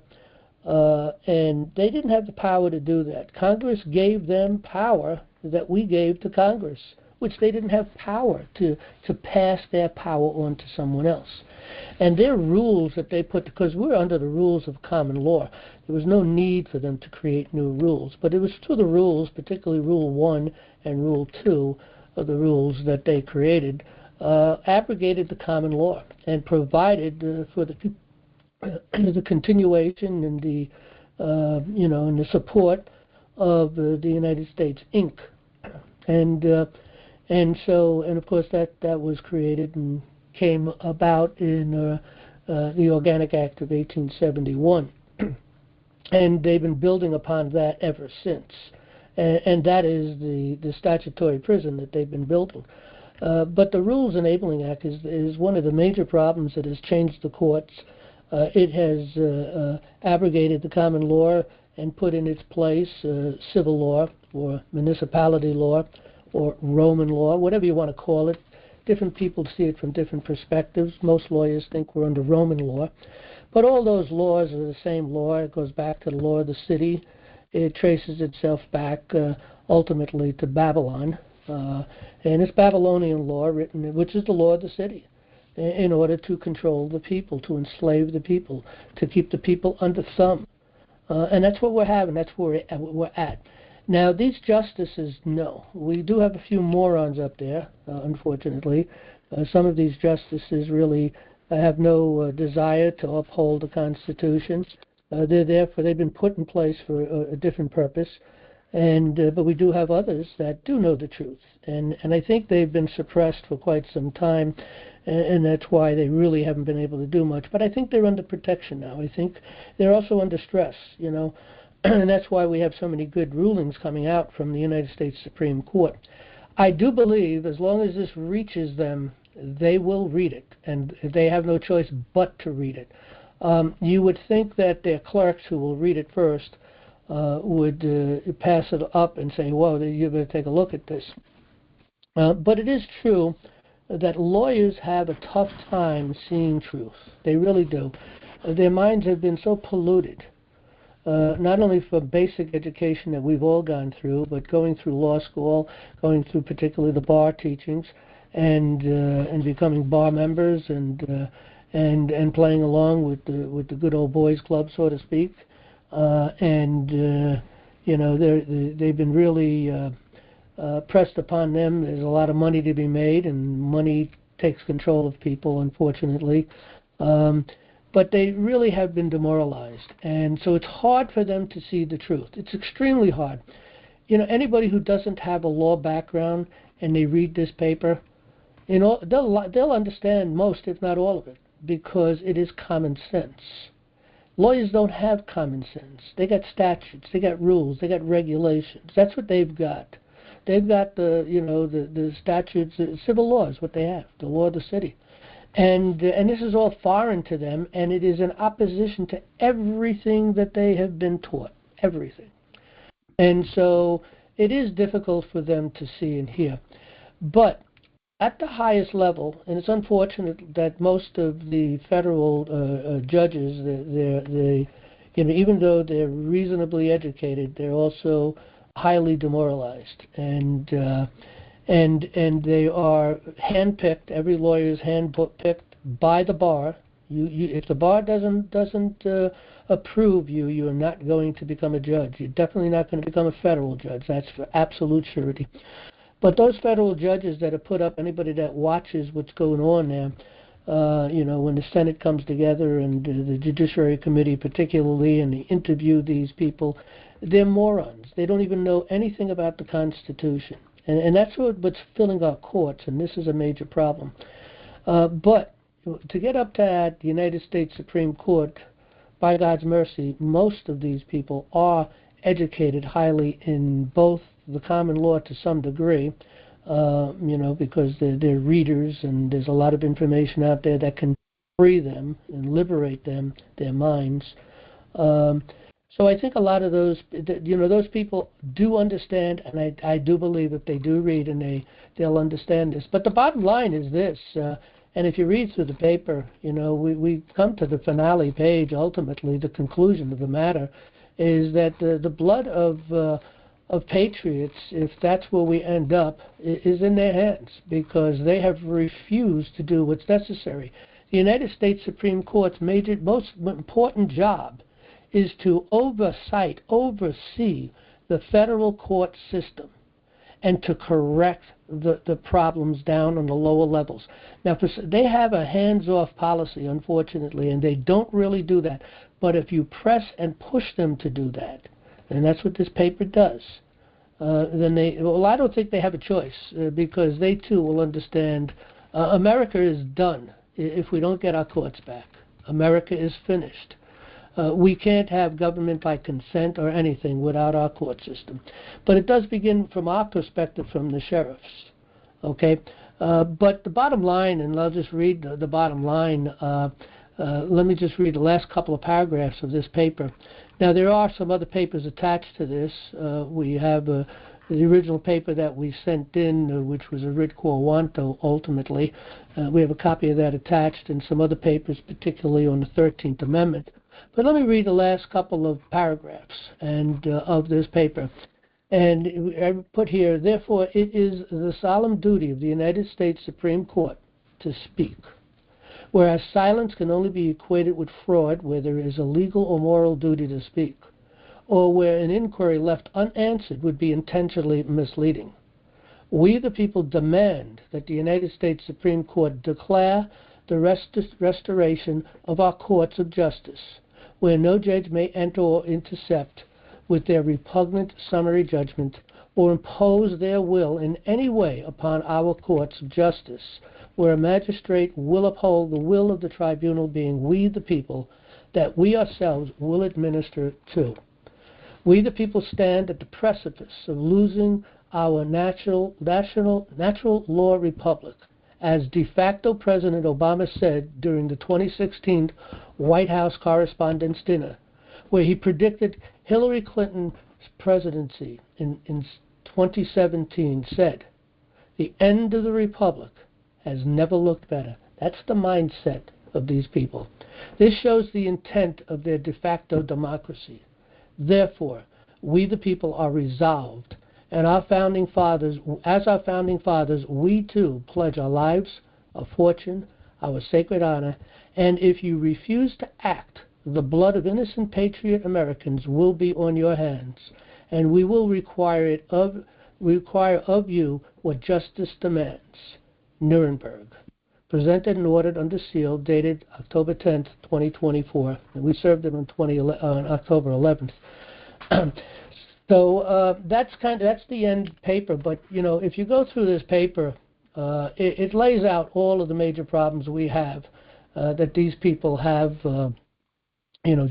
And they didn't have the power to do that. Congress gave them power that we gave to Congress, which they didn't have power to pass their power on to someone else. And their rules that they put, because we're under the rules of common law, there was no need for them to create new rules. But it was through the rules, particularly Rule 1 and Rule 2 of the rules that they created, abrogated the common law and provided for the continuation and the and the support of the United States Inc. And of course that was created and came about in the Organic Act of 1871, and they've been building upon that ever since. And that is the statutory prison that they've been building. But the Rules Enabling Act is one of the major problems that has changed the courts. It has abrogated the common law and put in its place civil law or municipality law or Roman law, whatever you want to call it. Different people see it from different perspectives. Most lawyers think we're under Roman law. But all those laws are the same law. It goes back to the law of the city. It traces itself back ultimately to Babylon. And it's Babylonian law written, which is the law of the city, in order to control the people, to enslave the people, to keep the people under thumb. And that's what we're having. That's where we're at. Now, these justices, no. We do have a few morons up there, unfortunately. Some of these justices really have no desire to uphold the Constitution. They've been put in place for a different purpose. But we do have others that do know the truth. And I think they've been suppressed for quite some time, and that's why they really haven't been able to do much. But I think they're under protection now. I think they're also under stress, and that's why we have so many good rulings coming out from the United States Supreme Court. I do believe as long as this reaches them, they will read it, and they have no choice but to read it. You would think that their clerks, who will read it first, would pass it up and say, whoa, you better take a look at this. But it is true that lawyers have a tough time seeing truth. They really do. Their minds have been so polluted, not only for basic education that we've all gone through, but going through law school, going through particularly the bar teachings, and becoming bar members and playing along with the good old boys club, so to speak. They've been really pressed upon them. There's a lot of money to be made, and money takes control of people, unfortunately. But they really have been demoralized, and so it's hard for them to see the truth. It's extremely hard. Anybody who doesn't have a law background and they read this paper, you know, they'll understand most, if not all of it, because it is common sense. Lawyers don't have common sense. They got statutes, they got rules, they got regulations. That's what they've got. They've got the statutes, the civil law is what they have, the law of the city. And this is all foreign to them, and it is in opposition to everything that they have been taught, everything. And so it is difficult for them to see and hear. But at the highest level, and it's unfortunate that most of the federal judges, they even though they're reasonably educated, they're also highly demoralized, and they are handpicked. Every lawyer is handpicked by the bar. If the bar doesn't approve you, you are not going to become a judge. You're definitely not going to become a federal judge. That's for absolute surety. But those federal judges that are put up, anybody that watches what's going on there, when the Senate comes together and the Judiciary Committee particularly, and they interview these people, they're morons. They don't even know anything about the Constitution. And that's what's filling our courts, and this is a major problem. But to get up to that, the United States Supreme Court, by God's mercy, most of these people are educated highly in both the common law to some degree, because they're readers, and there's a lot of information out there that can free them and liberate them, their minds. So I think a lot of those people do understand, and I do believe that they do read and they'll understand this. But the bottom line is this, and if you read through the paper, we come to the finale page. Ultimately, the conclusion of the matter is that the blood of patriots, if that's where we end up, is in their hands, because they have refused to do what's necessary. The United States Supreme Court's most important job is to oversee the federal court system and to correct the problems down on the lower levels. Now, they have a hands-off policy, unfortunately, and they don't really do that. But if you press and push them to do that, and that's what this paper does, then I don't think they have a choice, because they too will understand America is done if we don't get our courts back. America is finished. We can't have government by consent or anything without our court system. But it does begin from our perspective, from the sheriffs. Okay? But the bottom line, and I'll just read the bottom line, let me just read the last couple of paragraphs of this paper. Now, there are some other papers attached to this. We have the original paper that we sent in, which was a writ quo wanto, ultimately. We have a copy of that attached, and some other papers, particularly on the 13th Amendment. But let me read the last couple of paragraphs of this paper. And I put here, therefore, it is the solemn duty of the United States Supreme Court to speak, whereas silence can only be equated with fraud where there is a legal or moral duty to speak, or where an inquiry left unanswered would be intentionally misleading. We, the people, demand that the United States Supreme Court declare the restoration of our courts of justice, where no judge may enter or intercept with their repugnant summary judgment or impose their will in any way upon our courts of justice, where a magistrate will uphold the will of the tribunal, being we the people, that we ourselves will administer to. We the people stand at the precipice of losing our natural law republic, as de facto President Obama said during the 2016 White House Correspondents' Dinner, where he predicted Hillary Clinton's presidency in 2017, said, "The end of the republic has never looked better." That's the mindset of these people. This shows the intent of their de facto democracy. Therefore, we the people are resolved, and as our founding fathers, we too pledge our lives, our fortune, our sacred honor, and if you refuse to act, the blood of innocent patriot Americans will be on your hands, and we will require of you what justice demands. Nuremberg. Presented and ordered under seal, dated October 10th, 2024, and we served it on October 11th. So that's the end paper. But if you go through this paper, it lays out all of the major problems we have, that these people have,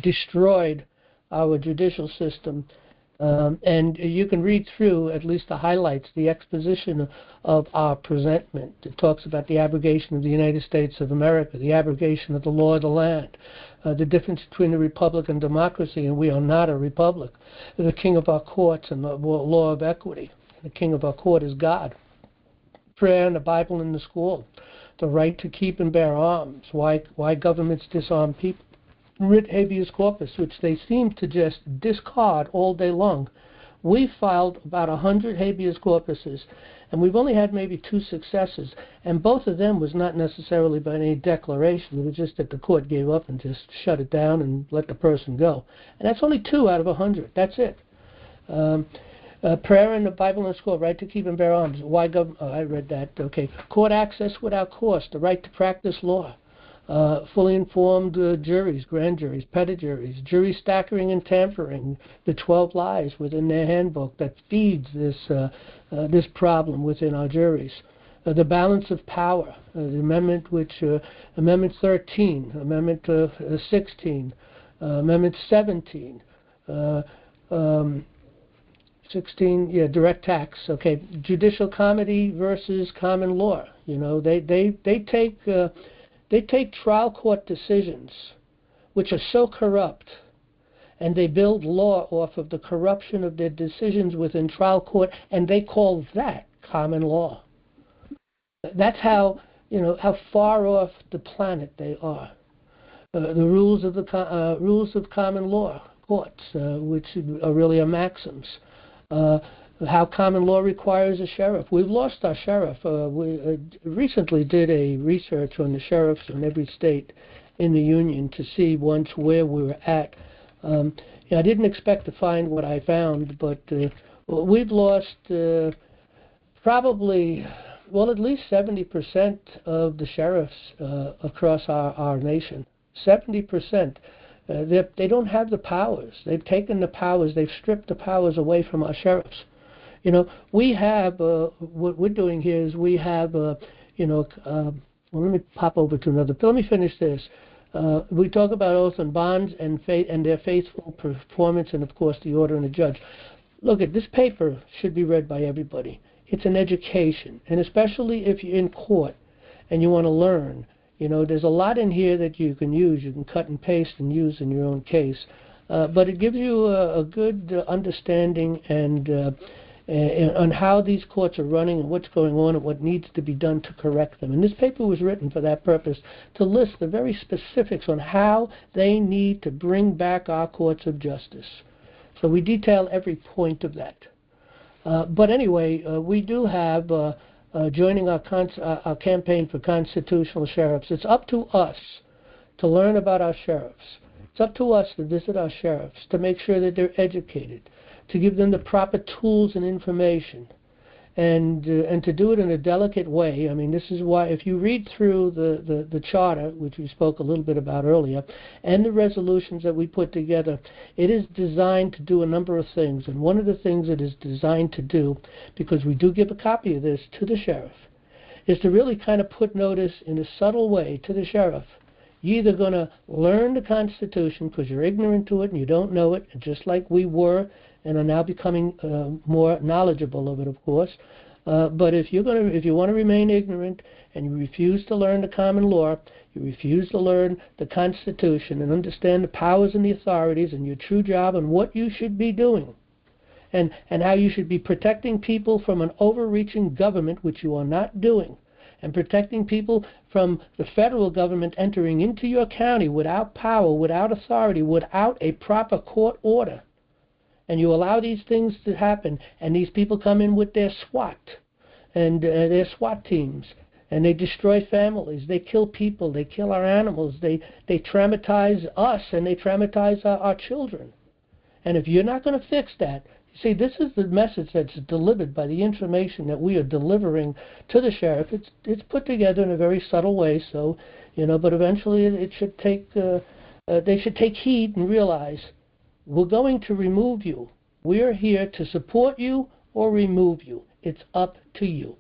destroyed our judicial system. And you can read through at least the highlights, the exposition of our presentment. It talks about the abrogation of the United States of America, the abrogation of the law of the land, the difference between a republic and democracy, and we are not a republic, the king of our courts and the law of equity. The king of our court is God. Prayer and the Bible in the school, the right to keep and bear arms, why governments disarm people, writ habeas corpus, which they seem to just discard all day long. We filed about 100 habeas corpuses, and we've only had maybe 2 successes, and both of them was not necessarily by any declaration. It was just that the court gave up and just shut it down and let the person go. And that's only 2 out of 100. That's it. Prayer and the Bible in school, right to keep and bear arms. Why I read that. Okay. Court access without cost, the right to practice law. Fully informed juries, grand juries, petit juries, jury stackering and tampering, the 12 lies within their handbook that feeds this problem within our juries. The balance of power, the amendment Amendment 13, Amendment 16, Amendment 17, 16, direct tax. Okay, judicial comity versus common law. They take trial court decisions, which are so corrupt, and they build law off of the corruption of their decisions within trial court, and they call that common law. That's how far off the planet they are. The rules of common law courts, which are really maxims. How common law requires a sheriff. We've lost our sheriff. We recently did a research on the sheriffs in every state in the Union to see once where we were at. I didn't expect to find what I found, but we've lost probably, at least 70% of the sheriffs across our nation. 70%. They don't have the powers. They've taken the powers. They've stripped the powers away from our sheriffs. We have, what we're doing here is we have, let me pop over to another, let me finish this. We talk about oaths and bonds and their faithful performance and, of course, the order and the judge. Look, this paper should be read by everybody. It's an education, and especially if you're in court and you want to learn. There's a lot in here that you can use. You can cut and paste and use in your own case. But it gives you a good understanding and on how these courts are running and what's going on and what needs to be done to correct them. And this paper was written for that purpose, to list the very specifics on how they need to bring back our courts of justice. So we detail every point of that. But anyway, we do have, joining our campaign for constitutional sheriffs, it's up to us to learn about our sheriffs. It's up to us to visit our sheriffs, to make sure that they're educated, to give them the proper tools and information, and to do it in a delicate way. I mean, this is why, if you read through the charter, which we spoke a little bit about earlier, and the resolutions that we put together, it is designed to do a number of things. And one of the things it is designed to do, because we do give a copy of this to the sheriff, is to really kind of put notice in a subtle way to the sheriff. You're either going to learn the Constitution because you're ignorant to it and you don't know it, and just like we were and are now becoming more knowledgeable of it, of course. But if you want to remain ignorant and you refuse to learn the common law, you refuse to learn the Constitution and understand the powers and the authorities and your true job and what you should be doing, and how you should be protecting people from an overreaching government, which you are not doing, and protecting people from the federal government entering into your county without power, without authority, without a proper court order. And you allow these things to happen, and these people come in with their SWAT and their SWAT teams, and they destroy families, they kill people, they kill our animals, they traumatize us, and they traumatize our children. And if you're not going to fix that, see, this is the message that's delivered by the information that we are delivering to the sheriff. It's put together in a very subtle way, so, but eventually it should take, they should take heed and realize, we're going to remove you. We are here to support you or remove you. It's up to you.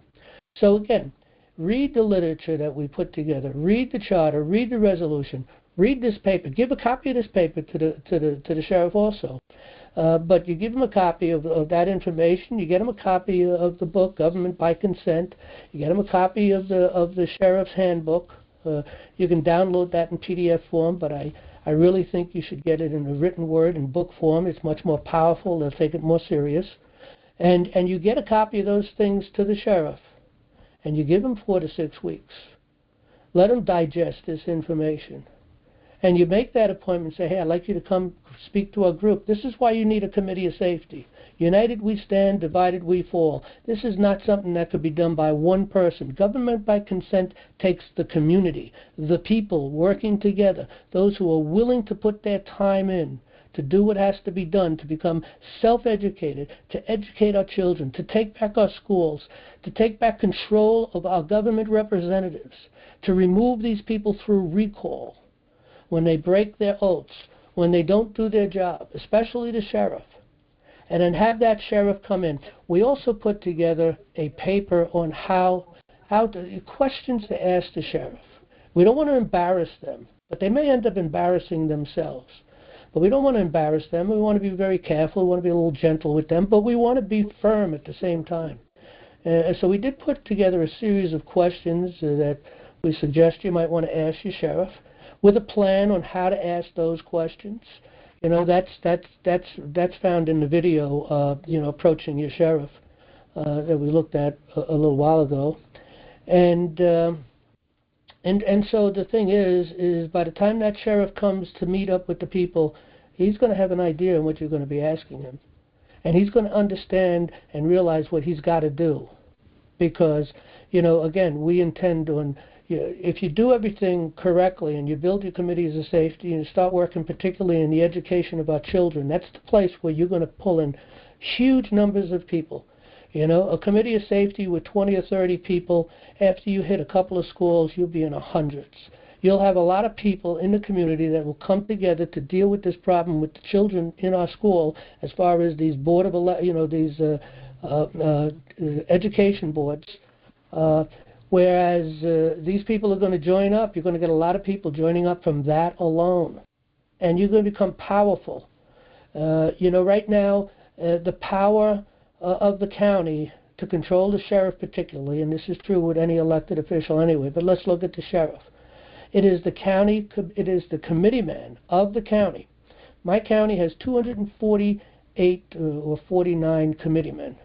So again, read the literature that we put together. Read the charter. Read the resolution. Read this paper. Give a copy of this paper to the sheriff also. But you give them a copy of that information. You get them a copy of the book, Government by Consent. You get them a copy of the sheriff's handbook. You can download that in PDF form, but I really think you should get it in a written word in book form. It's much more powerful. They'll take it more serious. And you get a copy of those things to the sheriff, and you give them 4 to 6 weeks. Let them digest this information. And you make that appointment, say, hey, I'd like you to come speak to our group. This is why you need a committee of safety. United we stand, divided we fall. This is not something that could be done by one person. Government by consent takes the community, the people working together, those who are willing to put their time in to do what has to be done, to become self-educated, to educate our children, to take back our schools, to take back control of our government representatives, to remove these people through recall when they break their oaths, when they don't do their job, especially the sheriff, and then have that sheriff come in. We also put together a paper on questions to ask the sheriff. We don't want to embarrass them, but they may end up embarrassing themselves. But we don't want to embarrass them. We want to be very careful. We want to be a little gentle with them, but we want to be firm at the same time. So we did put together a series of questions that we suggest you might want to ask your sheriff, with a plan on how to ask those questions. You know, that's found in the video, approaching your sheriff, that we looked at a little while ago. And so the thing is by the time that sheriff comes to meet up with the people, he's going to have an idea on what you're going to be asking him. And he's going to understand and realize what he's got to do. Because, again, we intend on, if you do everything correctly and you build your committees of safety and you start working particularly in the education of our children, that's the place where you're going to pull in huge numbers of people. A committee of safety with 20 or 30 people, after you hit a couple of schools, you'll be in the hundreds. You'll have a lot of people in the community that will come together to deal with this problem with the children in our school, as far as these board of, these education boards. Whereas these people are going to join up. You're going to get a lot of people joining up from that alone, and you're going to become powerful. Right now, the power of the county to control the sheriff particularly, and this is true with any elected official anyway, but let's look at the sheriff. It is the county, it is the committeeman of the county. My county has 248 or 49 committeemen.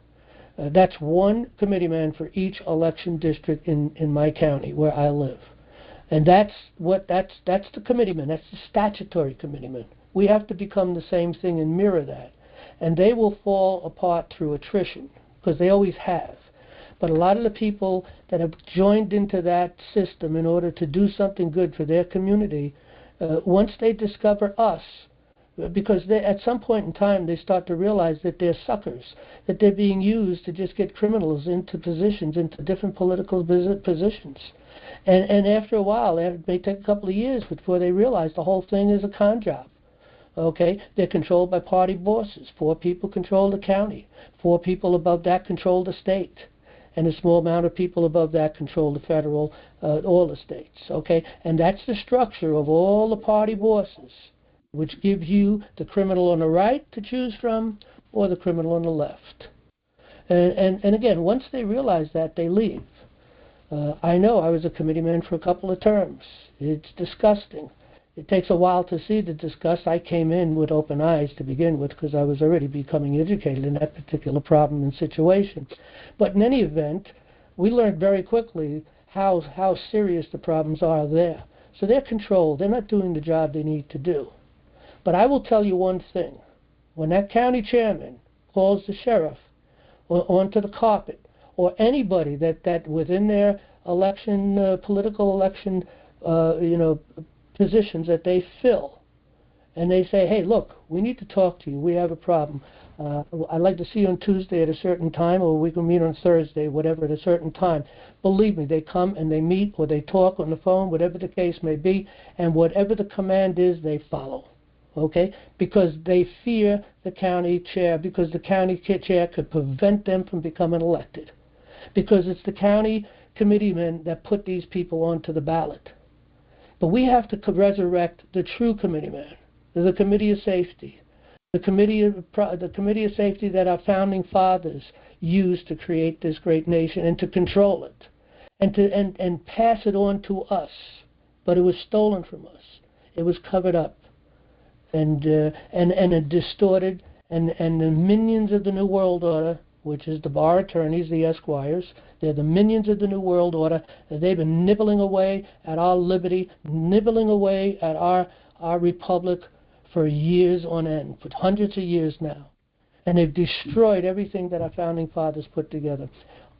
That's one committeeman for each election district in my county where I live. And that's the committeeman, that's the statutory committeeman. We have to become the same thing and mirror that. And they will fall apart through attrition, because they always have. But a lot of the people that have joined into that system in order to do something good for their community, once they discover us, because at some point in time they start to realize that they're suckers, that they're being used to just get criminals into positions, into different political positions. And after a while, it may take a couple of years before they realize the whole thing is a con job. Okay, they're controlled by party bosses. 4 people control the county. 4 people above that control the state. And a small amount of people above that control the federal, all the states. Okay, and that's the structure of all the party bosses, which give you the criminal on the right to choose from or the criminal on the left. And again, once they realize that, they leave. I know I was a committeeman for a couple of terms. It's disgusting. It takes a while to see the disgust. I came in with open eyes to begin with because I was already becoming educated in that particular problem and situation. But in any event, we learned very quickly how serious the problems are there. So they're controlled. They're not doing the job they need to do. But I will tell you one thing. When that county chairman calls the sheriff onto the carpet, or anybody that within their election, political election, positions that they fill, and they say, hey, look, we need to talk to you. We have a problem. I'd like to see you on Tuesday at a certain time, or we can meet on Thursday, whatever, at a certain time. Believe me, they come and they meet, or they talk on the phone, whatever the case may be, and whatever the command is, they follow. okay? Because they fear the county chair, because the county chair could prevent them from becoming elected, because it's the county committeemen that put these people onto the ballot. But we have to resurrect the true committeeman, the Committee of Safety, the Committee of Safety that our founding fathers used to create this great nation and to control it, and pass it on to us. But it was stolen from us. It was covered up, and distorted, and the minions of the New World Order, which is the bar attorneys, the esquires, they're the minions of the New World Order. They've been nibbling away at our liberty, nibbling away at our republic for years on end, for hundreds of years now. And they've destroyed everything that our founding fathers put together.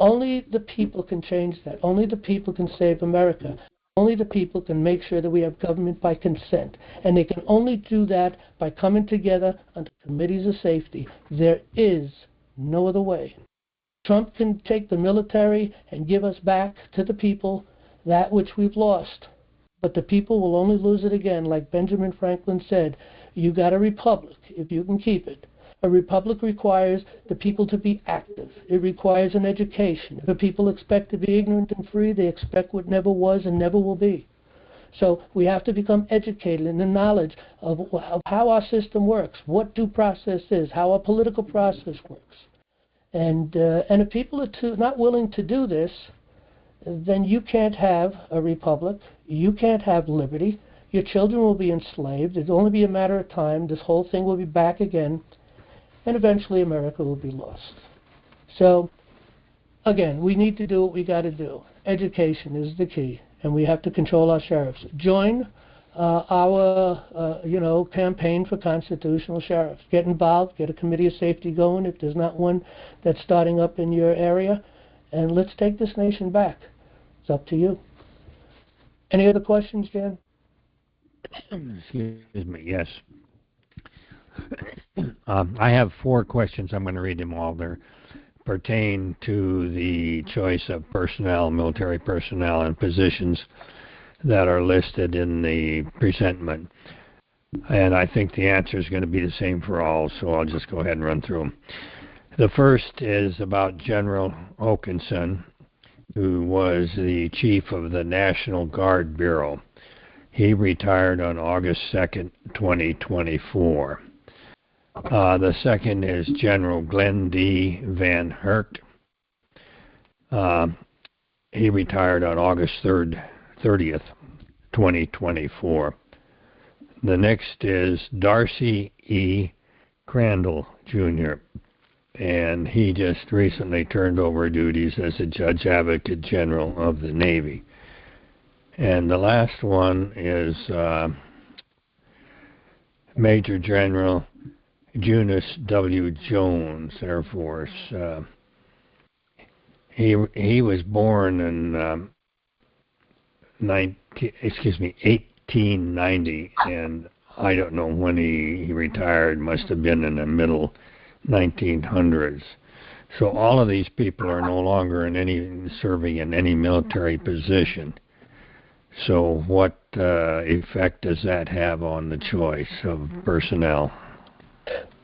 Only the people can change that. Only the people can save America. Only the people can make sure that we have government by consent. And they can only do that by coming together under committees of safety. There is no other way. Trump can take the military and give us back to the people that which we've lost. But the people will only lose it again. Like Benjamin Franklin said, you got a republic if you can keep it. A republic requires the people to be active. It requires an education. If the people expect to be ignorant and free, they expect what never was and never will be. So we have to become educated in the knowledge of how our system works, what due process is, how our political process works. And if people are not willing to do this, then you can't have a republic. You can't have liberty. Your children will be enslaved. It'll only be a matter of time. This whole thing will be back again. And eventually America will be lost. So, again, we need to do what we got to do. Education is the key, and we have to control our sheriffs. Join our campaign for constitutional sheriffs. Get involved, get a committee of safety going if there's not one that's starting up in your area, and let's take this nation back. It's up to you. Any other questions, Jan? Excuse me, yes. I have 4 questions. I'm going to read them all. They pertain to the choice of personnel, military personnel, and positions that are listed in the presentment. And I think the answer is going to be the same for all, so I'll just go ahead and run through them. The first is about General Hokanson, who was the chief of the National Guard Bureau. He retired on August 2nd, 2024. The second is General Glenn D. Van Herk. He retired on August 30th, 2024. The next is Darcy E. Crandall, Jr., and he just recently turned over duties as a Judge Advocate General of the Navy. And the last one is Major General Eunice W. Jones, Air Force. He was born in 1890, and I don't know when he retired. Must have been in the middle 1900s. So all of these people are no longer serving in any military position. So what effect does that have on the choice of personnel?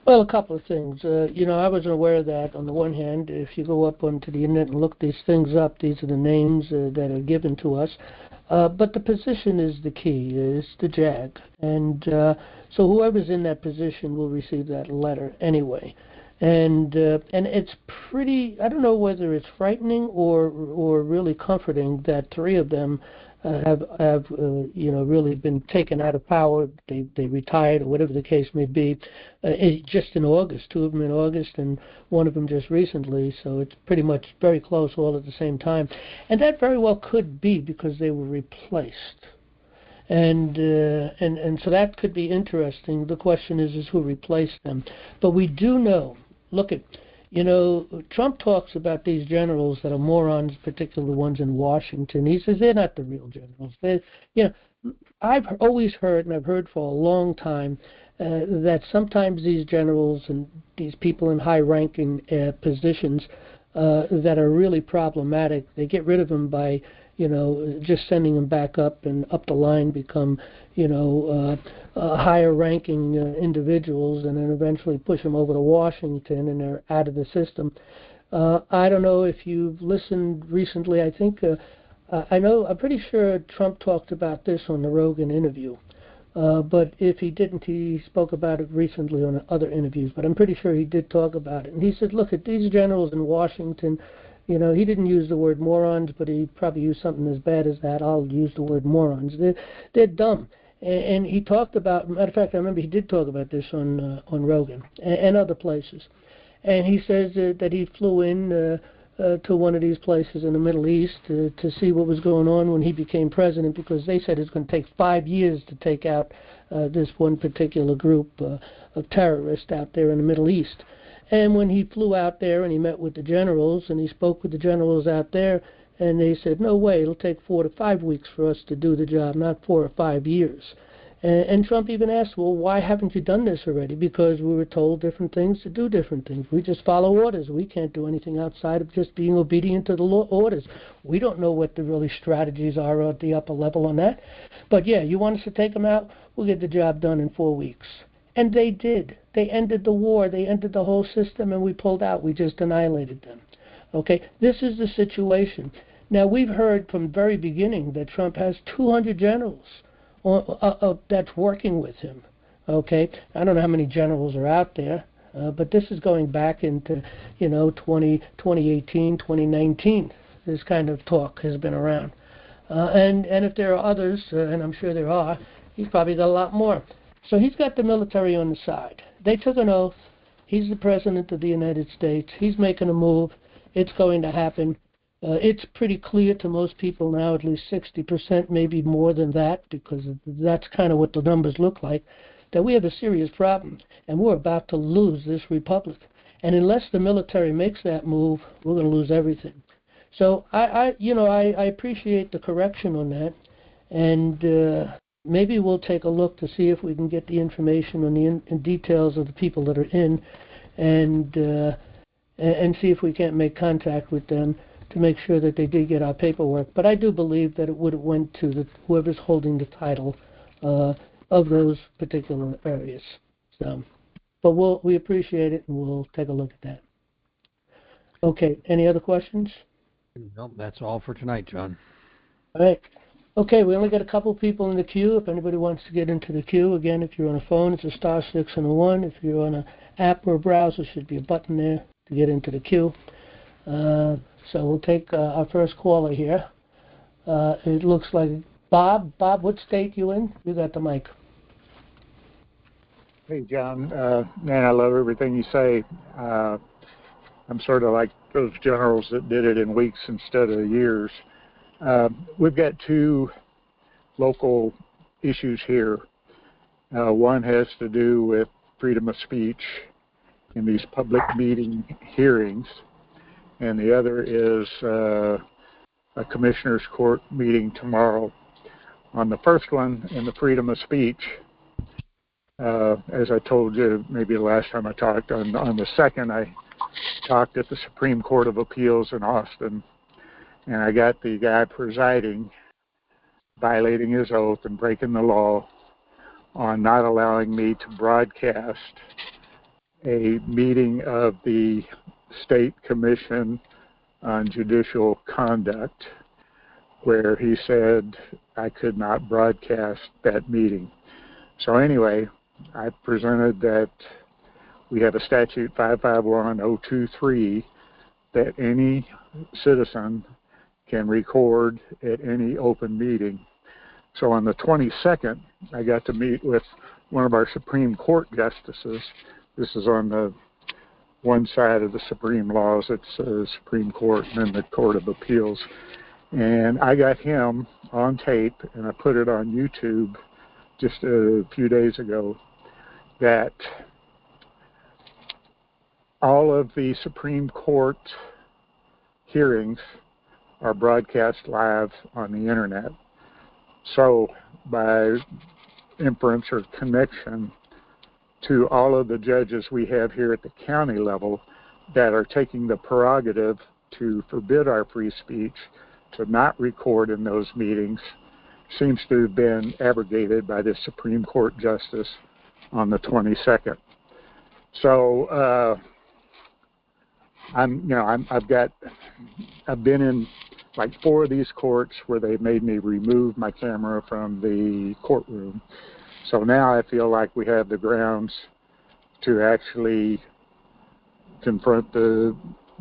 Well, a couple of things. I wasn't aware of that. On the one hand, if you go up onto the internet and look these things up, these are the names that are given to us. But the position is the key. It's the JAG. And so whoever's in that position will receive that letter anyway. And it's pretty, I don't know whether it's frightening or really comforting that 3 of them have really been taken out of power. They retired, or whatever the case may be, just in August. 2 of them in August, and 1 of them just recently. So it's pretty much very close, all at the same time. And that very well could be because they were replaced. And so that could be interesting. The question is who replaced them. But we do know. Look at. Trump talks about these generals that are morons, particularly the ones in Washington. He says they're not the real generals. I've always heard, and I've heard for a long time, that sometimes these generals and these people in high-ranking positions that are really problematic, they get rid of them by, just sending them back up, and up the line become, higher-ranking individuals, and then eventually push them over to Washington, and they're out of the system. I don't know if you've listened recently. I think I'm pretty sure Trump talked about this on the Rogan interview. But if he didn't, he spoke about it recently on other interviews. But I'm pretty sure he did talk about it. And he said, look, at these generals in Washington, you know, he didn't use the word morons, but he probably used something as bad as that. I'll use the word morons. They're dumb. And he talked about, matter of fact, I remember he did talk about this on Rogan and other places. And he says that he flew in to one of these places in the Middle East to see what was going on when he became president, because they said it's going to take 5 years to take out this one particular group of terrorists out there in the Middle East. And when he flew out there and he met with the generals and he spoke with the generals out there, and they said, no way, it'll take 4 to 5 weeks for us to do the job, not 4 or 5 years. And Trump even asked, well, why haven't you done this already? Because we were told different things to do different things. We just follow orders. We can't do anything outside of just being obedient to the law orders. We don't know what the really strategies are at the upper level on that. But yeah, you want us to take them out? We'll get the job done in 4 weeks. And they did. They ended the war. They ended the whole system, and we pulled out. We just annihilated them. Okay? This is the situation. Now, we've heard from the very beginning that Trump has 200 generals that's working with him. Okay? I don't know how many generals are out there, but this is going back into, 2018, 2019. This kind of talk has been around. And if there are others, and I'm sure there are, he's probably got a lot more. So he's got the military on the side. They took an oath. He's the president of the United States. He's making a move. It's going to happen. It's pretty clear to most people now, at least 60%, maybe more than that, because that's kind of what the numbers look like, that we have a serious problem, and we're about to lose this republic. And unless the military makes that move, we're going to lose everything. So I appreciate the correction on that, and maybe we'll take a look to see if we can get the information on the details of the people that are in, and see if we can't make contact with them to make sure that they did get our paperwork. But I do believe that it would have went to whoever's holding the title of those particular areas. So, but we appreciate it, and we'll take a look at that. Okay, any other questions? Nope, that's all for tonight, John. All right. Okay, we only got a couple people in the queue. If anybody wants to get into the queue, again, if you're on a phone, it's a *6 and a 1. If you're on an app or a browser, there should be a button there to get into the queue. So we'll take our first caller here. It looks like Bob. Bob, what state you in? You got the mic. Hey, John. Man, I love everything you say. I'm sort of like those generals that did it in weeks instead of years. We've got two local issues here. One has to do with freedom of speech in these public meeting hearings, and the other is a commissioner's court meeting tomorrow. On the first one, in the freedom of speech, as I told you maybe the last time I talked, on the second I talked at the Supreme Court of Appeals in Austin, and I got the guy presiding violating his oath and breaking the law on not allowing me to broadcast a meeting of the State Commission on Judicial Conduct, where he said I could not broadcast that meeting. So anyway, I presented that we have a statute 551-023 that any citizen can record at any open meeting. So on the 22nd, I got to meet with one of our Supreme Court justices. This is on the one side of the Supreme laws. It's the Supreme Court and then the Court of Appeals. And I got him on tape, and I put it on YouTube just a few days ago, that all of the Supreme Court hearings are broadcast live on the internet. So by inference or connection to all of the judges we have here at the county level that are taking the prerogative to forbid our free speech, to not record in those meetings, seems to have been abrogated by this Supreme Court justice on the 22nd. So I've been in like 4 of these courts where they made me remove my camera from the courtroom. So now I feel like we have the grounds to actually confront the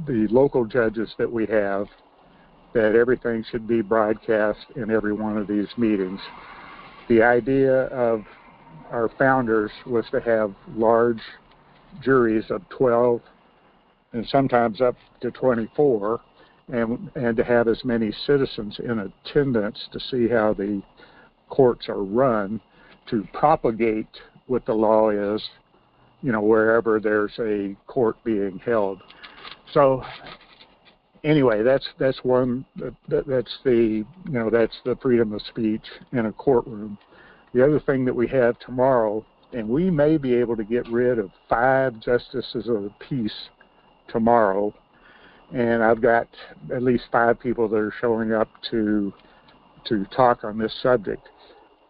local judges that we have, that everything should be broadcast in every one of these meetings. The idea of our founders was to have large juries of 12 and sometimes up to 24, and to have as many citizens in attendance to see how the courts are run, to propagate what the law is, wherever there's a court being held. So anyway, that's the freedom of speech in a courtroom. The other thing that we have tomorrow, and we may be able to get rid of 5 justices of the peace tomorrow, and I've got at least 5 people that are showing up to talk on this subject.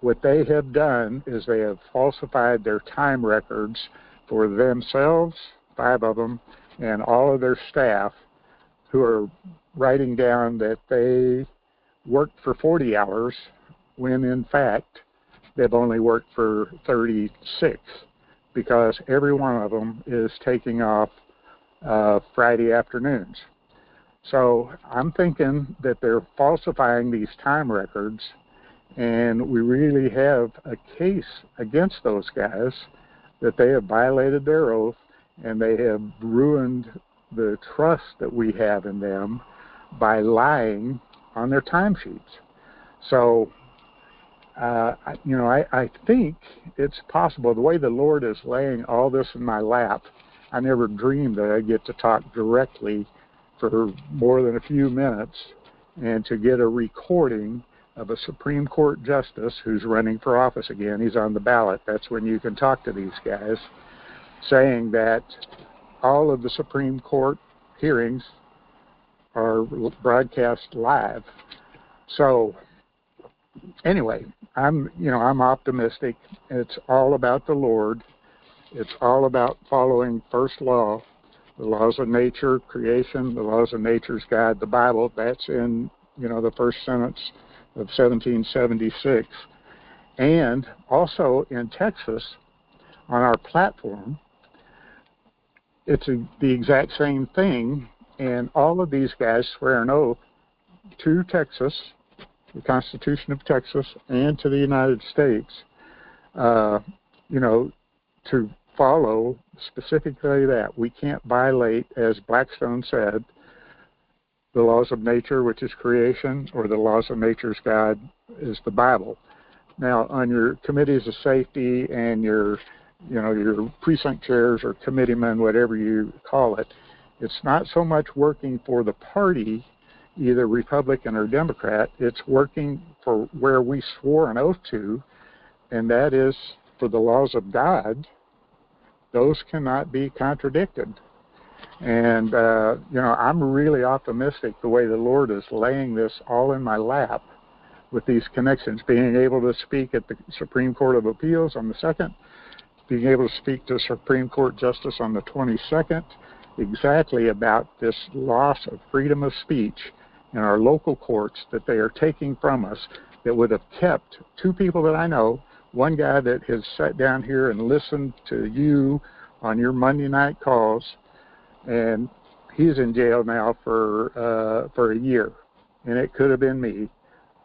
What they have done is they have falsified their time records for themselves, 5 of them, and all of their staff, who are writing down that they worked for 40 hours when in fact they've only worked for 36, because every one of them is taking off Friday afternoons. So I'm thinking that they're falsifying these time records, and we really have a case against those guys, that they have violated their oath and they have ruined the trust that we have in them by lying on their timesheets. So, I think it's possible. The way the Lord is laying all this in my lap, I never dreamed that I'd get to talk directly for more than a few minutes and to get a recording of a Supreme Court justice who's running for office again. He's on the ballot. That's when you can talk to these guys, saying that all of the Supreme Court hearings are broadcast live. So anyway, I'm optimistic. It's all about the Lord. It's all about following first law, the laws of nature, creation, the laws of nature's God, the Bible. That's in, the first sentence of 1776. And also in Texas, on our platform, it's the exact same thing. And all of these guys swear an oath to Texas, the Constitution of Texas, and to the United States, to follow specifically that. We can't violate, as Blackstone said, the laws of nature, which is creation, or the laws of nature's God is the Bible. Now, on your committees of safety and your precinct chairs or committeemen, whatever you call it, it's not so much working for the party, either Republican or Democrat. It's working for where we swore an oath to, and that is for the laws of God. Those cannot be contradicted. And, I'm really optimistic the way the Lord is laying this all in my lap with these connections, being able to speak at the Supreme Court of Appeals on the 2nd, being able to speak to Supreme Court Justice on the 22nd, exactly about this loss of freedom of speech in our local courts that they are taking from us, that would have kept 2 people that I know, one guy that has sat down here and listened to you on your Monday night calls, and he's in jail now for a year, and it could have been me.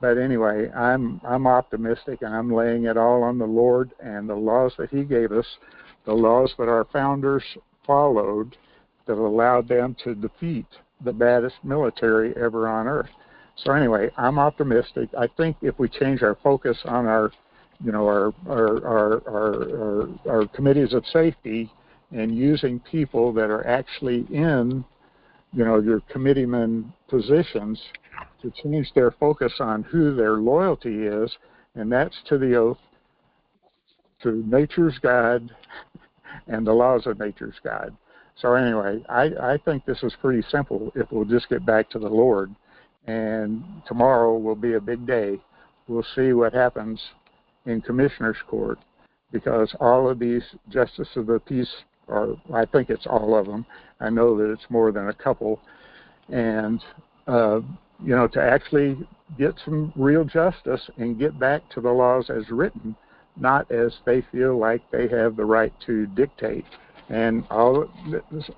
But anyway, I'm optimistic, and I'm laying it all on the Lord and the laws that He gave us, the laws that our founders followed, that allowed them to defeat the baddest military ever on earth. So anyway, I'm optimistic. I think if we change our focus on our committees of safety and using people that are actually in, your committeeman positions, to change their focus on who their loyalty is, and that's to the oath, to nature's God and the laws of nature's God. So anyway, I think this is pretty simple if we'll just get back to the Lord. And tomorrow will be a big day we'll see what happens in Commissioner's Court, because all of these justices of the peace, or I think it's all of them, I know that it's more than a couple, and to actually get some real justice and get back to the laws as written, not as they feel like they have the right to dictate. And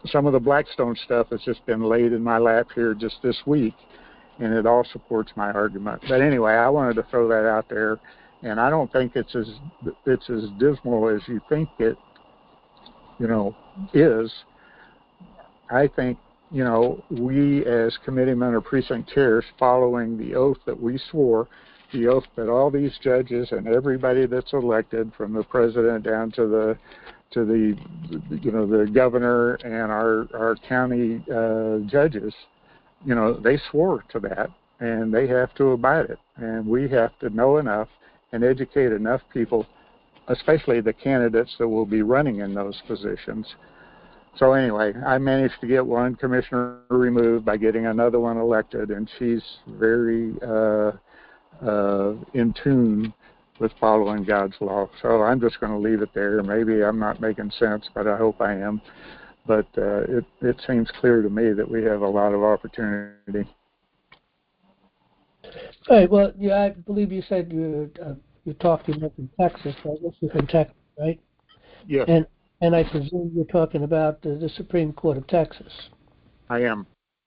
some of the Blackstone stuff has just been laid in my lap here just this week, and it all supports my argument. But anyway, I wanted to throw that out there, and I don't think it's as dismal as you think it, is. I think, we as committeemen or precinct chairs, following the oath that we swore, the oath that all these judges and everybody that's elected, from the president down to the governor and our county judges, they swore to that, and they have to abide it. And we have to know enough and educate enough people, especially the candidates that will be running in those positions. So anyway, I managed to get one commissioner removed by getting another one elected, and she's very in tune with following God's law. So I'm just going to leave it there. Maybe I'm not making sense, but I hope I am. But it seems clear to me that we have a lot of opportunity. All right. Well, yeah, I believe you said you talking about in Texas. I guess you're from Texas, right? Yes. And I presume you're talking about the Supreme Court of Texas. I am.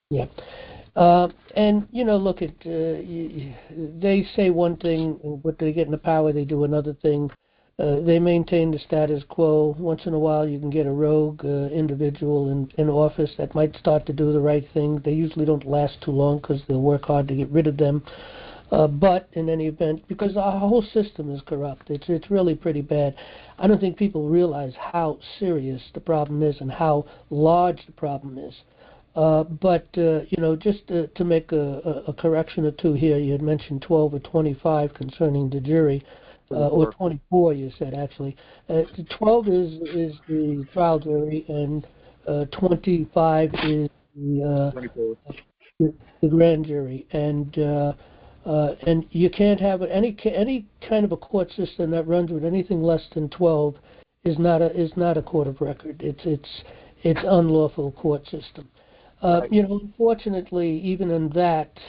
Yeah. And, look, they say one thing, but they get in the power, they do another thing. They maintain the status quo. Once in a while, you can get a rogue individual in office that might start to do the right thing. They usually don't last too long because they'll work hard to get rid of them. But in any event, because our whole system is corrupt, it's really pretty bad. I don't think people realize how serious the problem is and how large the problem is. But just to make a correction or two here, you had mentioned 12 or 25 concerning the jury, or 24 you said actually. 12 is the trial jury, and 25 is the grand jury. And you can't have any kind of a court system that runs with anything less than 12 is not a court of record. It's unlawful court system. Unfortunately, even in that,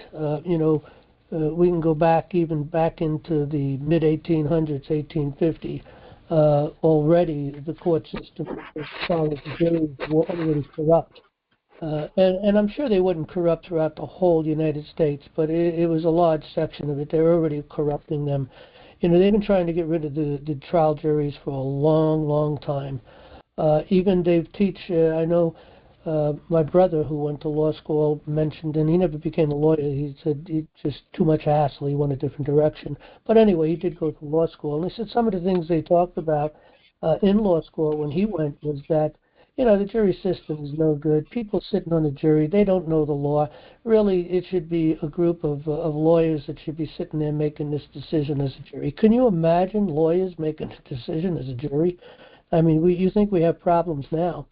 we can go back into the mid 1800s, 1850. Already the court system, as far as the juries, were already corrupt. And I'm sure they wouldn't corrupt throughout the whole United States, but it was a large section of it. They're already corrupting them. They've been trying to get rid of the trial juries for a long, long time. Even Dave Teach, I know my brother who went to law school mentioned, and he never became a lawyer. He said he just too much hassle. He went a different direction. But anyway, he did go to law school, and he said some of the things they talked about in law school when he went was that the jury system is no good. People sitting on the jury, they don't know the law. Really, it should be a group of lawyers that should be sitting there making this decision as a jury. Can you imagine lawyers making a decision as a jury? I mean, you think we have problems now.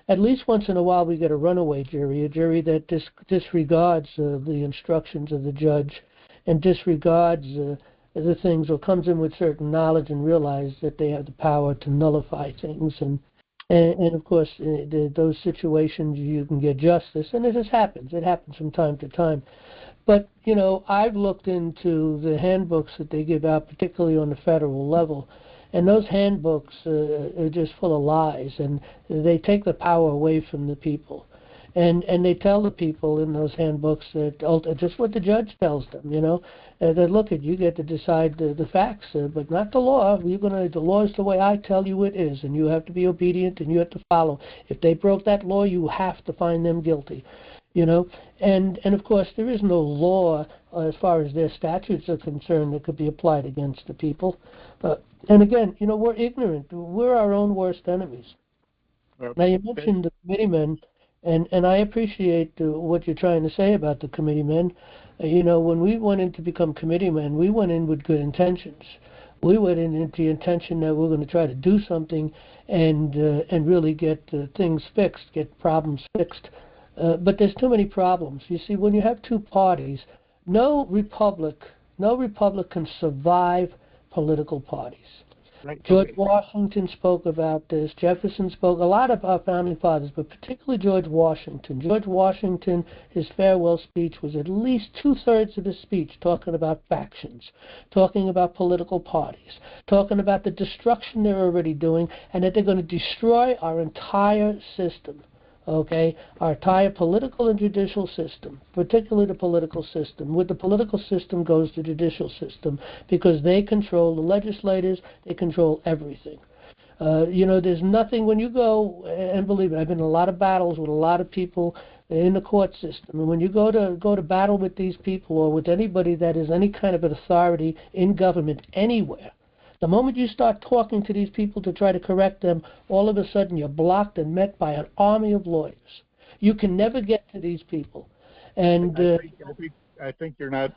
At least once in a while we get a runaway jury, a jury that disregards the instructions of the judge and disregards the things, or comes in with certain knowledge and realize that they have the power to nullify things. And of course, those situations you can get justice, and it just happens. It happens from time to time. But, I've looked into the handbooks that they give out, particularly on the federal level, and those handbooks are just full of lies, and they take the power away from the people. And they tell the people in those handbooks that just what the judge tells them, that look, you get to decide the facts, but not the law. The law is the way I tell you it is, and you have to be obedient and you have to follow. If they broke that law, you have to find them guilty, And of course, there is no law as far as their statutes are concerned that could be applied against the people. And again, we're ignorant. We're our own worst enemies. Now, you mentioned the committeemen. And I appreciate what you're trying to say about the committeemen. When we went in to become committeemen, we went in with good intentions. We went in with the intention that we're going to try to do something and really get things fixed, get problems fixed. But there's too many problems. You see, when you have two parties, no republic No republic can survive political parties. Right. George Okay. Washington spoke about this. Jefferson spoke, a lot of our founding fathers, but particularly George Washington. George Washington, his farewell speech was at least two-thirds of his speech talking about factions, talking about political parties, talking about the destruction they're already doing, and that they're going to destroy our entire system. Okay, our entire political and judicial system, particularly the political system. With the political system goes the judicial system, because they control the legislators, they control everything. There's nothing, when you go, and believe me, I've been in a lot of battles with a lot of people in the court system, and when you go to battle with these people or with anybody that is any kind of an authority in government anywhere, the moment you start talking to these people to try to correct them, all of a sudden you're blocked and met by an army of lawyers. You can never get to these people. And I think you're not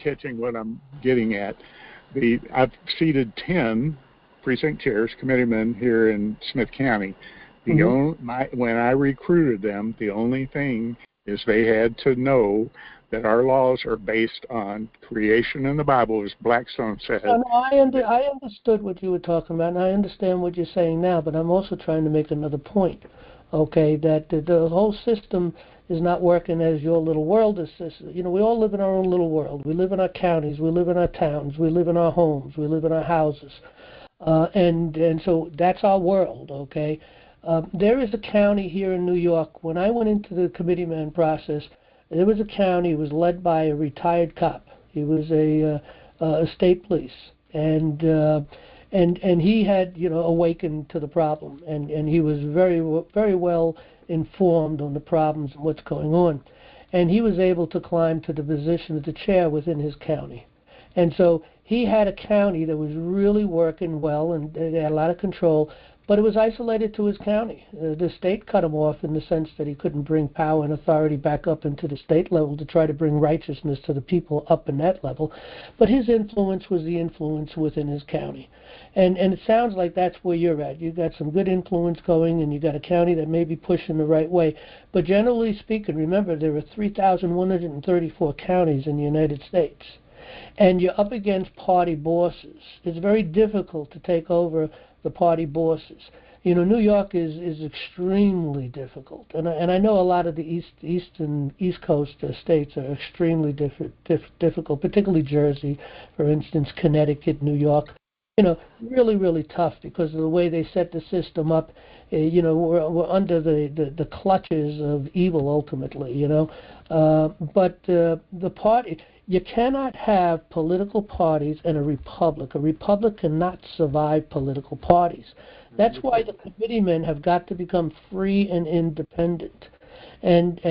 catching what I'm getting at. I've seated 10 precinct chairs, committeemen here in Smith County. When I recruited them, the only thing is they had to know that our laws are based on creation in the Bible, as Blackstone said. No, I understood what you were talking about, and I understand what you're saying now, but I'm also trying to make another point, okay, that the whole system is not working as your little world is. We all live in our own little world. We live in our counties, we live in our towns, we live in our homes, we live in our houses, and so that's our world, okay? There is a county here in New York. When I went into the committeeman process, there was a county. It was led by a retired cop. He was a state police, and he had awakened to the problem, and he was very very well informed on the problems and what's going on, and he was able to climb to the position of the chair within his county, and so he had a county that was really working well, and they had a lot of control. But it was isolated to his county. The state cut him off in the sense that he couldn't bring power and authority back up into the state level to try to bring righteousness to the people up in that level. But his influence was the influence within his county. And it sounds like that's where you're at. You've got some good influence going, and you've got a county that may be pushing the right way. But generally speaking, remember, there are 3,134 counties in the United States. And you're up against party bosses. It's very difficult to take over the party bosses. New York is extremely difficult, and I know a lot of the East Coast states are extremely difficult, particularly Jersey, for instance, Connecticut, New York. Really, really tough because of the way they set the system up. We're under the clutches of evil ultimately. But the party. You cannot have political parties and a republic. A republic cannot survive political parties. That's why the committeemen have got to become free and independent, and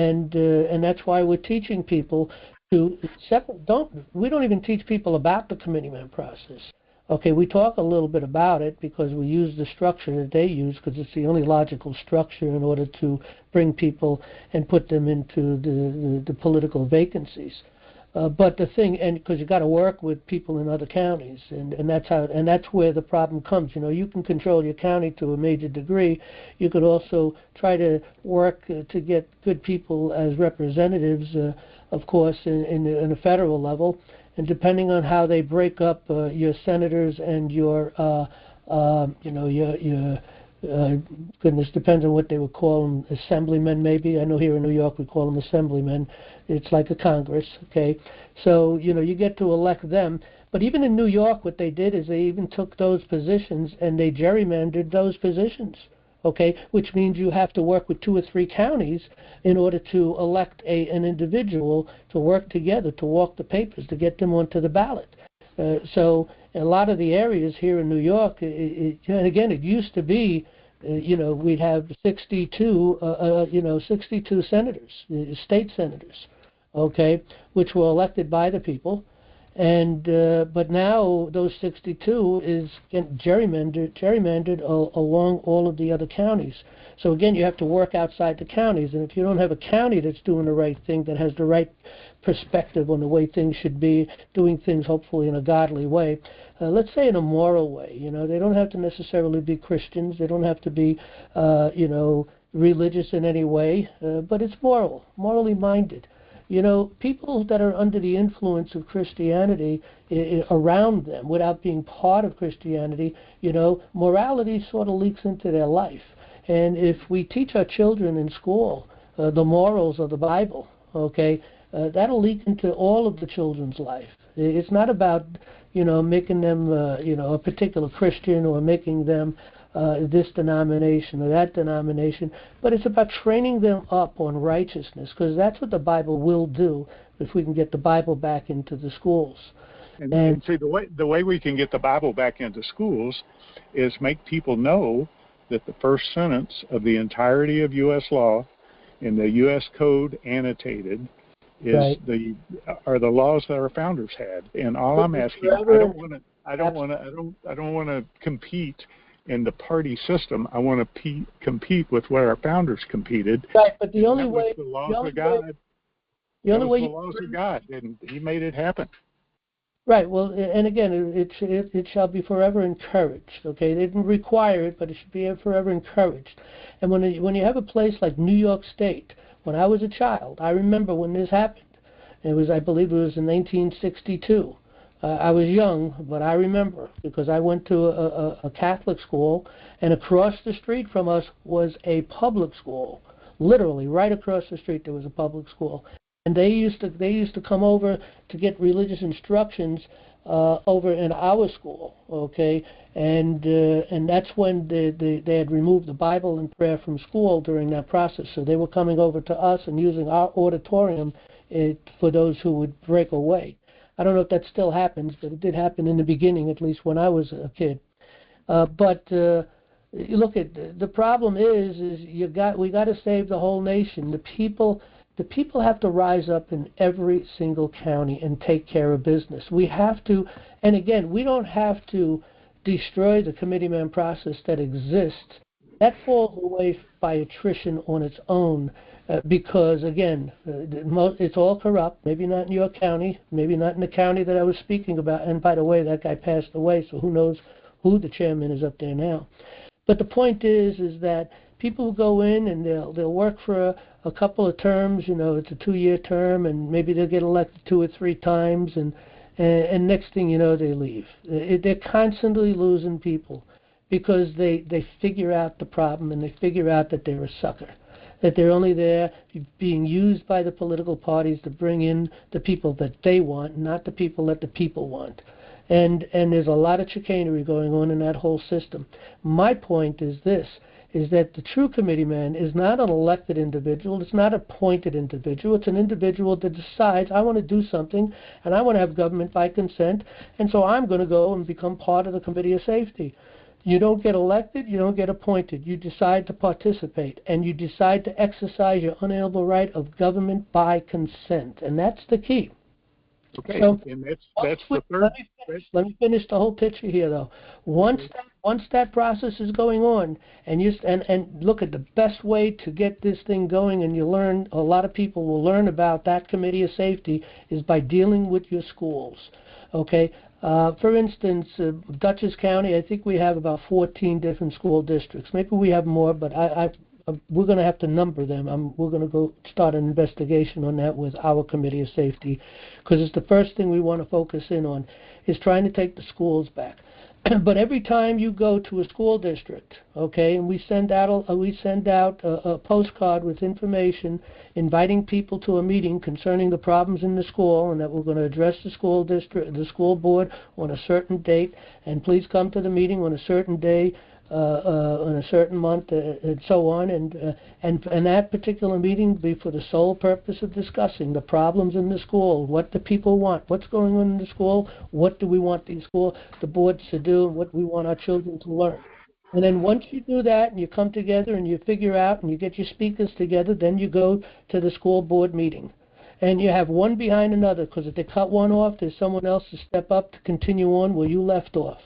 that's why we're teaching people to separate. We don't even teach people about the committeeman process. Okay, we talk a little bit about it because we use the structure that they use because it's the only logical structure in order to bring people and put them into the political vacancies. But the thing, and because you got to work with people in other counties, and that's where the problem comes. You can control your county to a major degree. You could also try to work to get good people as representatives, of course, in a federal level. And depending on how they break up your senators and your goodness, depends on what they would call them, assemblymen maybe. I know here in New York we call them assemblymen. It's like a Congress, okay? So, you get to elect them. But even in New York, what they did is they even took those positions and they gerrymandered those positions, okay? Which means you have to work with 2 or 3 counties in order to elect an individual to work together, to walk the papers, to get them onto the ballot. So a lot of the areas here in New York, and again, it used to be, we'd have 62 senators, state senators, okay, which were elected by the people, and but now those 62 is gerrymandered along all of the other counties. So again, you have to work outside the counties, and if you don't have a county that's doing the right thing, that has the right perspective on the way things should be, doing things hopefully in a godly way, let's say in a moral way. They don't have to necessarily be Christians. They don't have to be, religious in any way, but it's morally minded. People that are under the influence of Christianity around them without being part of Christianity, morality sort of leaks into their life. And if we teach our children in school the morals of the Bible, okay, that'll leak into all of the children's life. It's not about, making them, a particular Christian or making them this denomination or that denomination, but it's about training them up on righteousness, because that's what the Bible will do if we can get the Bible back into the schools. And see, the way we can get the Bible back into schools is make people know that the first sentence of the entirety of U.S. law in the U.S. Code annotated is right. are the laws that our founders had. And all I'm asking, I don't want to compete in the party system. I want to compete with where our founders competed. Right, but the only way the laws of God. The only way the laws of God, and He made it happen. Right. Well, and again, it shall be forever encouraged. Okay, they didn't require it, but it should be forever encouraged. And when you have a place like New York State, when I was a child, I remember when this happened. I believe it was in 1962. I was young, but I remember because I went to a Catholic school, and across the street from us was a public school. Literally, right across the street there was a public school. And they used to come over to get religious instructions over in our school, okay? And that's when they had removed the Bible and prayer from school during that process. So they were coming over to us and using our auditorium for those who would break away. I don't know if that still happens, but it did happen in the beginning, at least when I was a kid. But look at the problem is we got to save the whole nation. The people have to rise up in every single county and take care of business. We have to, and again, we don't have to destroy the committeeman process that exists. That falls away by attrition on its own because, again, it's all corrupt. Maybe not in your county, maybe not in the county that I was speaking about. And by the way, that guy passed away, so who knows who the chairman is up there now. But the point is that people will go in and they'll work for a couple of terms. It's a 2-year term, and maybe they'll get elected 2 or 3 times, and next thing you know, they leave. They're constantly losing people because they figure out the problem, and they figure out that they're a sucker, that they're only there being used by the political parties to bring in the people that they want, not the people that the people want. And there's a lot of chicanery going on in that whole system. My point is this, is that the true committeeman is not an elected individual, it's not an appointed individual, it's an individual that decides, I want to do something, and I want to have government by consent, and so I'm going to go and become part of the Committee of Safety. You don't get elected, you don't get appointed. You decide to participate, and you decide to exercise your unalienable right of government by consent, and that's the key. Okay, so and that's the third. Let me finish the whole picture here, though. Once that process is going on, and look at the best way to get this thing going, and a lot of people will learn about that Committee of Safety is by dealing with your schools. Okay. For instance, Dutchess County, I think we have about 14 different school districts. Maybe we have more, but we're going to have to number them. We're going to go start an investigation on that with our Committee of Safety, because it's the first thing we want to focus in on, is trying to take the schools back. But every time you go to a school district, okay, and we send out a postcard with information inviting people to a meeting concerning the problems in the school, and that we're going to address the school district, the school board on a certain date, and please come to the meeting on a certain day, on a certain month, and so on, and that particular meeting be for the sole purpose of discussing the problems in the school, what the people want, what's going on in the school, what do we want the boards to do, and what we want our children to learn. And then once you do that, and you come together, and you figure out, and you get your speakers together, then you go to the school board meeting. And you have one behind another, because if they cut one off, there's someone else to step up to continue on where you left off.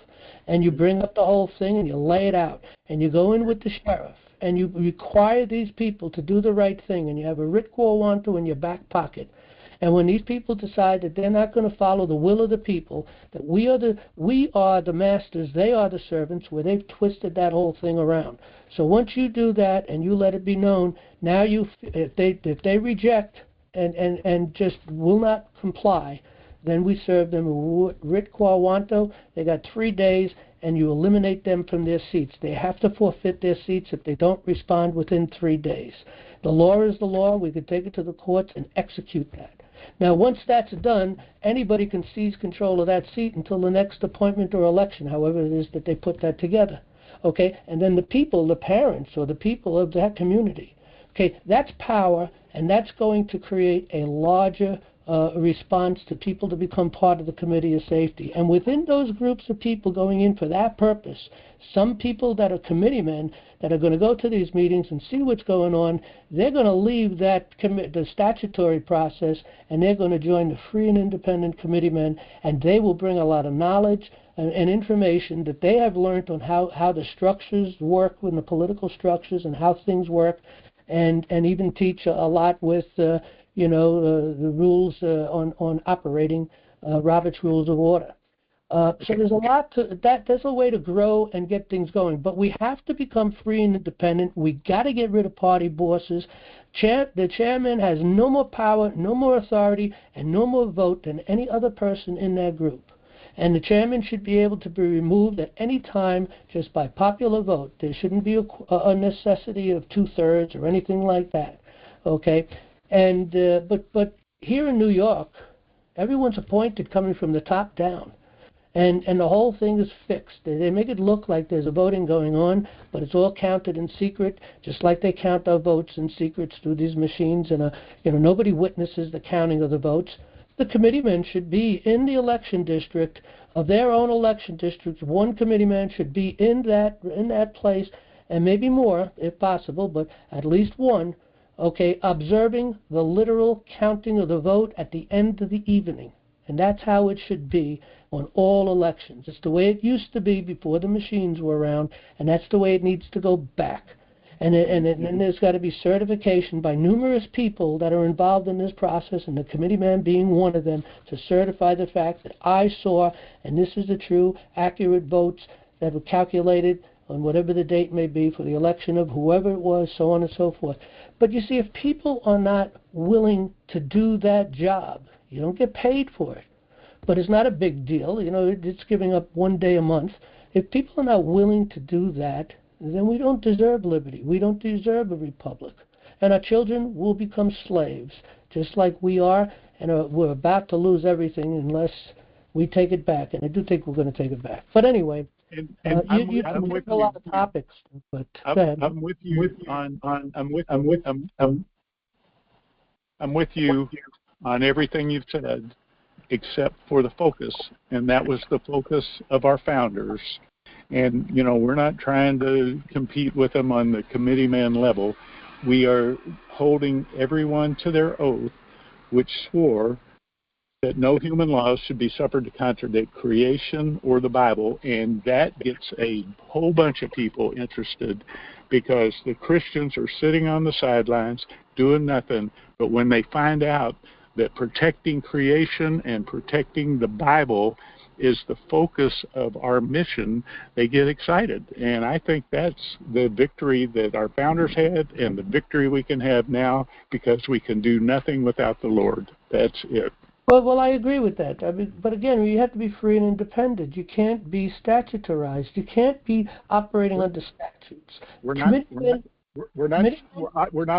And you bring up the whole thing, and you lay it out, and you go in with the sheriff, and you require these people to do the right thing, and you have a writ quo wanto in your back pocket. And when these people decide that they're not going to follow the will of the people, that we are the masters, they are the servants, where they've twisted that whole thing around. So once you do that and you let it be known, now if they reject and just will not comply, then we serve them a writ quo wanto. They got 3 days, and you eliminate them from their seats. They have to forfeit their seats if they don't respond within 3 days. The law is the law. We could take it to the courts and execute that. Now, once that's done, anybody can seize control of that seat until the next appointment or election, however it is that they put that together. Okay? And then the people, the parents, or the people of that community, okay, that's power, and that's going to create a larger response to people to become part of the Committee of Safety. And within those groups of people going in for that purpose, some people that are committeemen that are going to go to these meetings and see what's going on, they're going to leave the statutory process, and they're going to join the free and independent committeemen, and they will bring a lot of knowledge and information that they have learned on how the structures work with the political structures and how things work, and even teach a lot with the rules on operating, Robert's Rules of Order. So there's a lot to that. There's a way to grow and get things going, but we have to become free and independent. We got to get rid of party bosses. The chairman has no more power, no more authority, and no more vote than any other person in that group. And the chairman should be able to be removed at any time just by popular vote. There shouldn't be a necessity of 2/3 or anything like that. Okay. And but here in New York, everyone's appointed coming from the top down, and the whole thing is fixed. They make it look like there's a voting going on, but it's all counted in secret, just like they count our votes in secrets through these machines, and nobody witnesses the counting of the votes. The committeemen should be in the election district of their own election districts. One committeeman should be in that place, and maybe more if possible, but at least one. Okay, observing the literal counting of the vote at the end of the evening. And that's how it should be on all elections. It's the way it used to be before the machines were around, and that's the way it needs to go back. And then there's got to be certification by numerous people that are involved in this process, and the committeeman being one of them, to certify the fact that I saw, and this is the true, accurate votes that were calculated on whatever the date may be for the election of whoever it was, so on and so forth. But you see, if people are not willing to do that job, you don't get paid for it. But it's not a big deal. It's giving up 1 day a month. If people are not willing to do that, then we don't deserve liberty. We don't deserve a republic. And our children will become slaves, just like we are, and we're about to lose everything unless we take it back. And I do think we're going to take it back. But anyway, I'm with a lot of topics, but go ahead. I'm with you on everything you've said, except for the focus, and that was the focus of our founders. And we're not trying to compete with them on the committeeman level. We are holding everyone to their oath, which swore that no human laws should be suffered to contradict creation or the Bible, and that gets a whole bunch of people interested, because the Christians are sitting on the sidelines doing nothing, but when they find out that protecting creation and protecting the Bible is the focus of our mission, they get excited. And I think that's the victory that our founders had, and the victory we can have now, because we can do nothing without the Lord. That's it. Well, I agree with that. But again, you have to be free and independent. You can't be statutorized. You can't be operating under statutes. We're not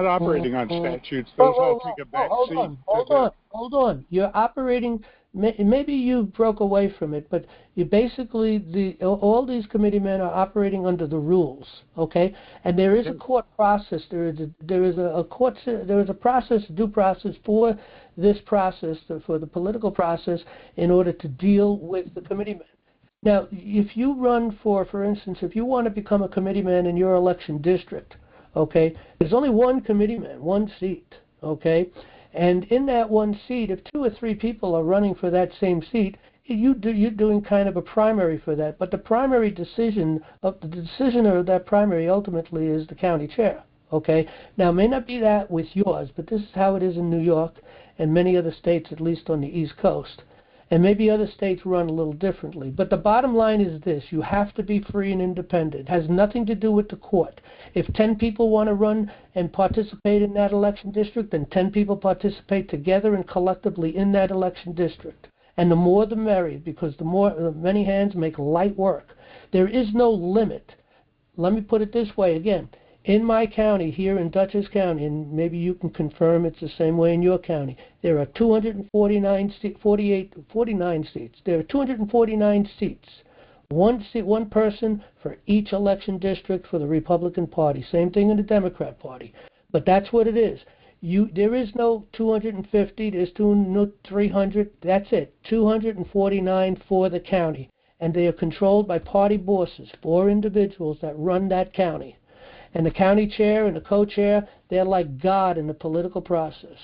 operating on statutes. Those all take a back seat. Hold on. You're operating. Maybe you broke away from it, but you basically all these committeemen are operating under the rules, okay? And there is a court process. There is a process, due process for this process, for the political process, in order to deal with the committeemen. Now, if you run for instance, if you want to become a committeeman in your election district, okay, there's only one committeeman, one seat, okay? And in that one seat, if 2 or 3 people are running for that same seat, you're doing kind of a primary for that. But the primary decisioner of that primary ultimately is the county chair. Okay? Now, it may not be that with yours, but this is how it is in New York and many other states, at least on the East Coast. And maybe other states run a little differently. But the bottom line is this: you have to be free and independent. It has nothing to do with the court. If 10 people want to run and participate in that election district, then 10 people participate together and collectively in that election district. And the more the merrier, because the many hands make light work. There is no limit. Let me put it this way again. In my county, here in Dutchess County, and maybe you can confirm it's the same way in your county, there are 49 seats. There are 249 seats. One person for each election district for the Republican Party. Same thing in the Democrat Party. But that's what it is. There is no 250, there's no 300, that's it. 249 for the county. And they are controlled by party bosses, 4 individuals that run that county. And the county chair and the co-chair, they're like God in the political process.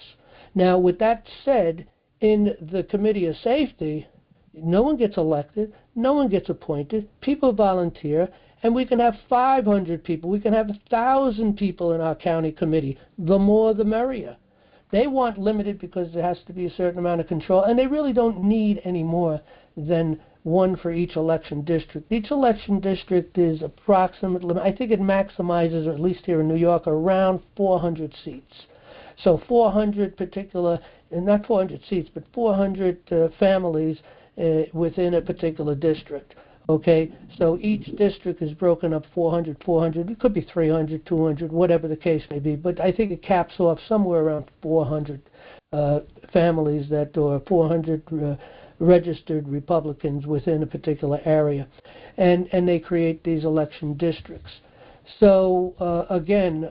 Now, with that said, in the Committee of Safety, no one gets elected, no one gets appointed, people volunteer, and we can have 500 people, we can have 1,000 people in our county committee. The more the merrier. They want limited because there has to be a certain amount of control, and they really don't need any more than one for each election district. Each election district is approximately, I think it maximizes, or at least here in New York, around 400 seats. So 400 particular, not 400 seats, but 400 families within a particular district. Okay, so each district is broken up 400, it could be 300, 200, whatever the case may be, but I think it caps off somewhere around 400 families or 400 registered Republicans within a particular area, and they create these election districts. So again,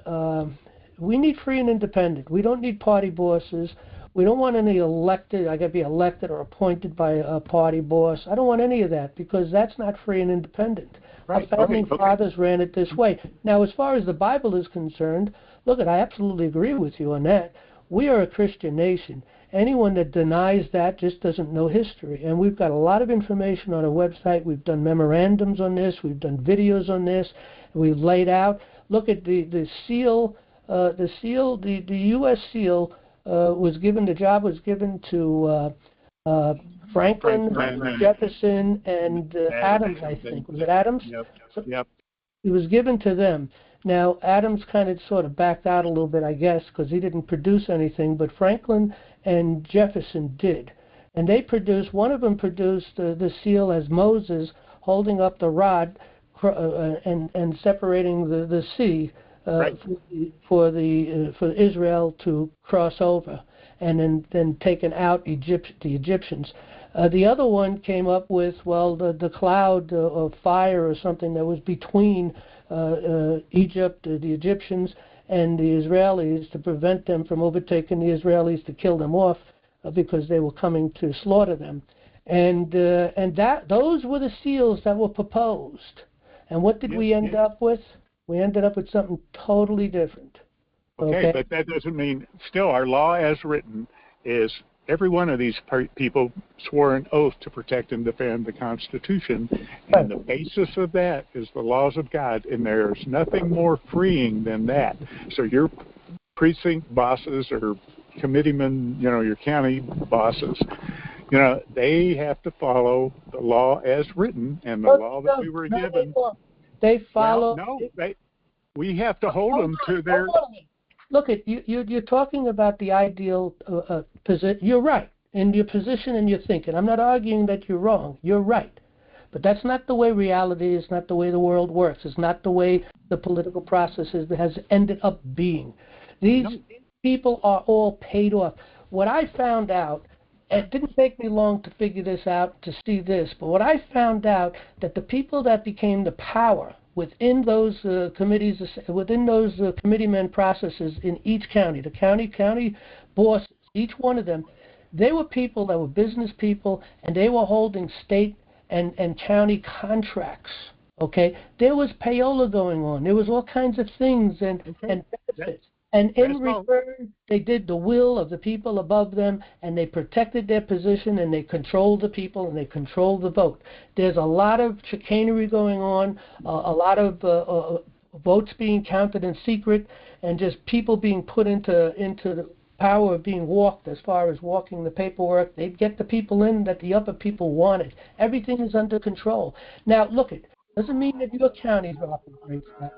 we need free and independent. We don't need party bosses. We don't want any elected, I got to be elected or appointed by a party boss. I don't want any of that because that's not free and independent. Right. Our founding fathers ran it this way. Now, as far as the Bible is concerned, look, I absolutely agree with you on that. We are a Christian nation. Anyone that denies that just doesn't know history. And we've got a lot of information on our website. We've done memorandums on this. We've done videos on this. We've laid out. Look at the seal. The U.S. seal the job was given to Franklin, Jefferson, and Adams, I think. Was it Adams? Yep. It was given to them. Now, Adams kind of sort of backed out a little bit, I guess, because he didn't produce anything, but Franklin and Jefferson did. And they produced, one of them produced the seal as Moses holding up the rod and separating the sea for Israel to cross over, and then taken out the Egyptians. The other one came up with, the cloud of fire or something that was between Egypt, the Egyptians, and the Israelis to prevent them from overtaking the Israelis to kill them off because they were coming to slaughter them. And those were the seals that were proposed. And what did we end up with? We ended up with something totally different. Okay, but that doesn't mean, still our law as written is every one of these people swore an oath to protect and defend the Constitution, and the basis of that is the laws of God, and there's nothing more freeing than that. So your precinct bosses or committeemen, your county bosses, they have to follow the law as written, and the law that we were given. They follow. We have to hold them to their. Look, you're talking about the ideal position. You're right in your position and your thinking. I'm not arguing that you're wrong. You're right. But that's not the way reality is, not the way the world works. It's not the way the political process has ended up being. These people are all paid off. What I found out, it didn't take me long to figure this out, to see this, but what I found out that the people that became the power within those committees, within those committeeman processes in each county, the county bosses, each one of them, they were people that were business people, and they were holding state and county contracts. Okay, there was payola going on. There was all kinds of things and benefits. And in return, they did the will of the people above them, and they protected their position, and they controlled the people, and they controlled the vote. There's a lot of chicanery going on, a lot of votes being counted in secret, and just people being put into power of being walked as far as walking the paperwork. They'd get the people in that the upper people wanted. Everything is under control. Now, look, it doesn't mean that your county operates that way.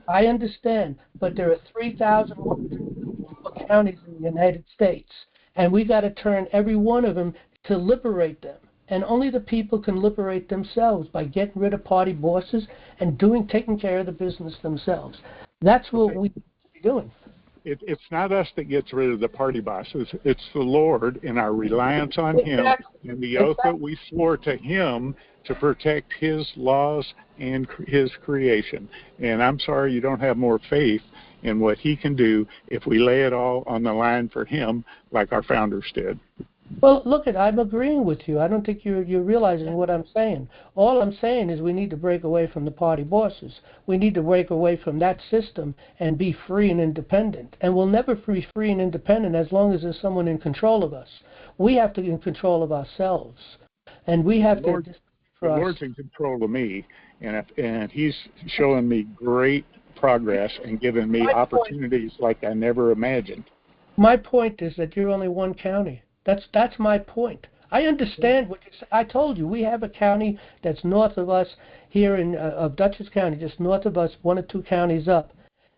I understand, but there are 3,154 counties in the United States, and we got to turn every one of them to liberate them. And only the people can liberate themselves by getting rid of party bosses and taking care of the business themselves. That's what we should be doing. It's not us that gets rid of the party bosses. It's the Lord and our reliance on Him and the oath that we swore to Him to protect His laws and His creation. And I'm sorry you don't have more faith in what He can do if we lay it all on the line for Him like our founders did. Well, look, I'm agreeing with you. I don't think you're realizing what I'm saying. All I'm saying is we need to break away from the party bosses. We need to break away from that system and be free and independent. And we'll never be free and independent as long as there's someone in control of us. We have to be in control of ourselves. And we have to... The Lord's in control of me, and He's showing me great progress and giving me opportunities like I never imagined. My point is that you're only one county. That's my point. I understand what you say. I told you we have a county that's north of us here of Dutchess County, just north of us, 1 or 2 counties up,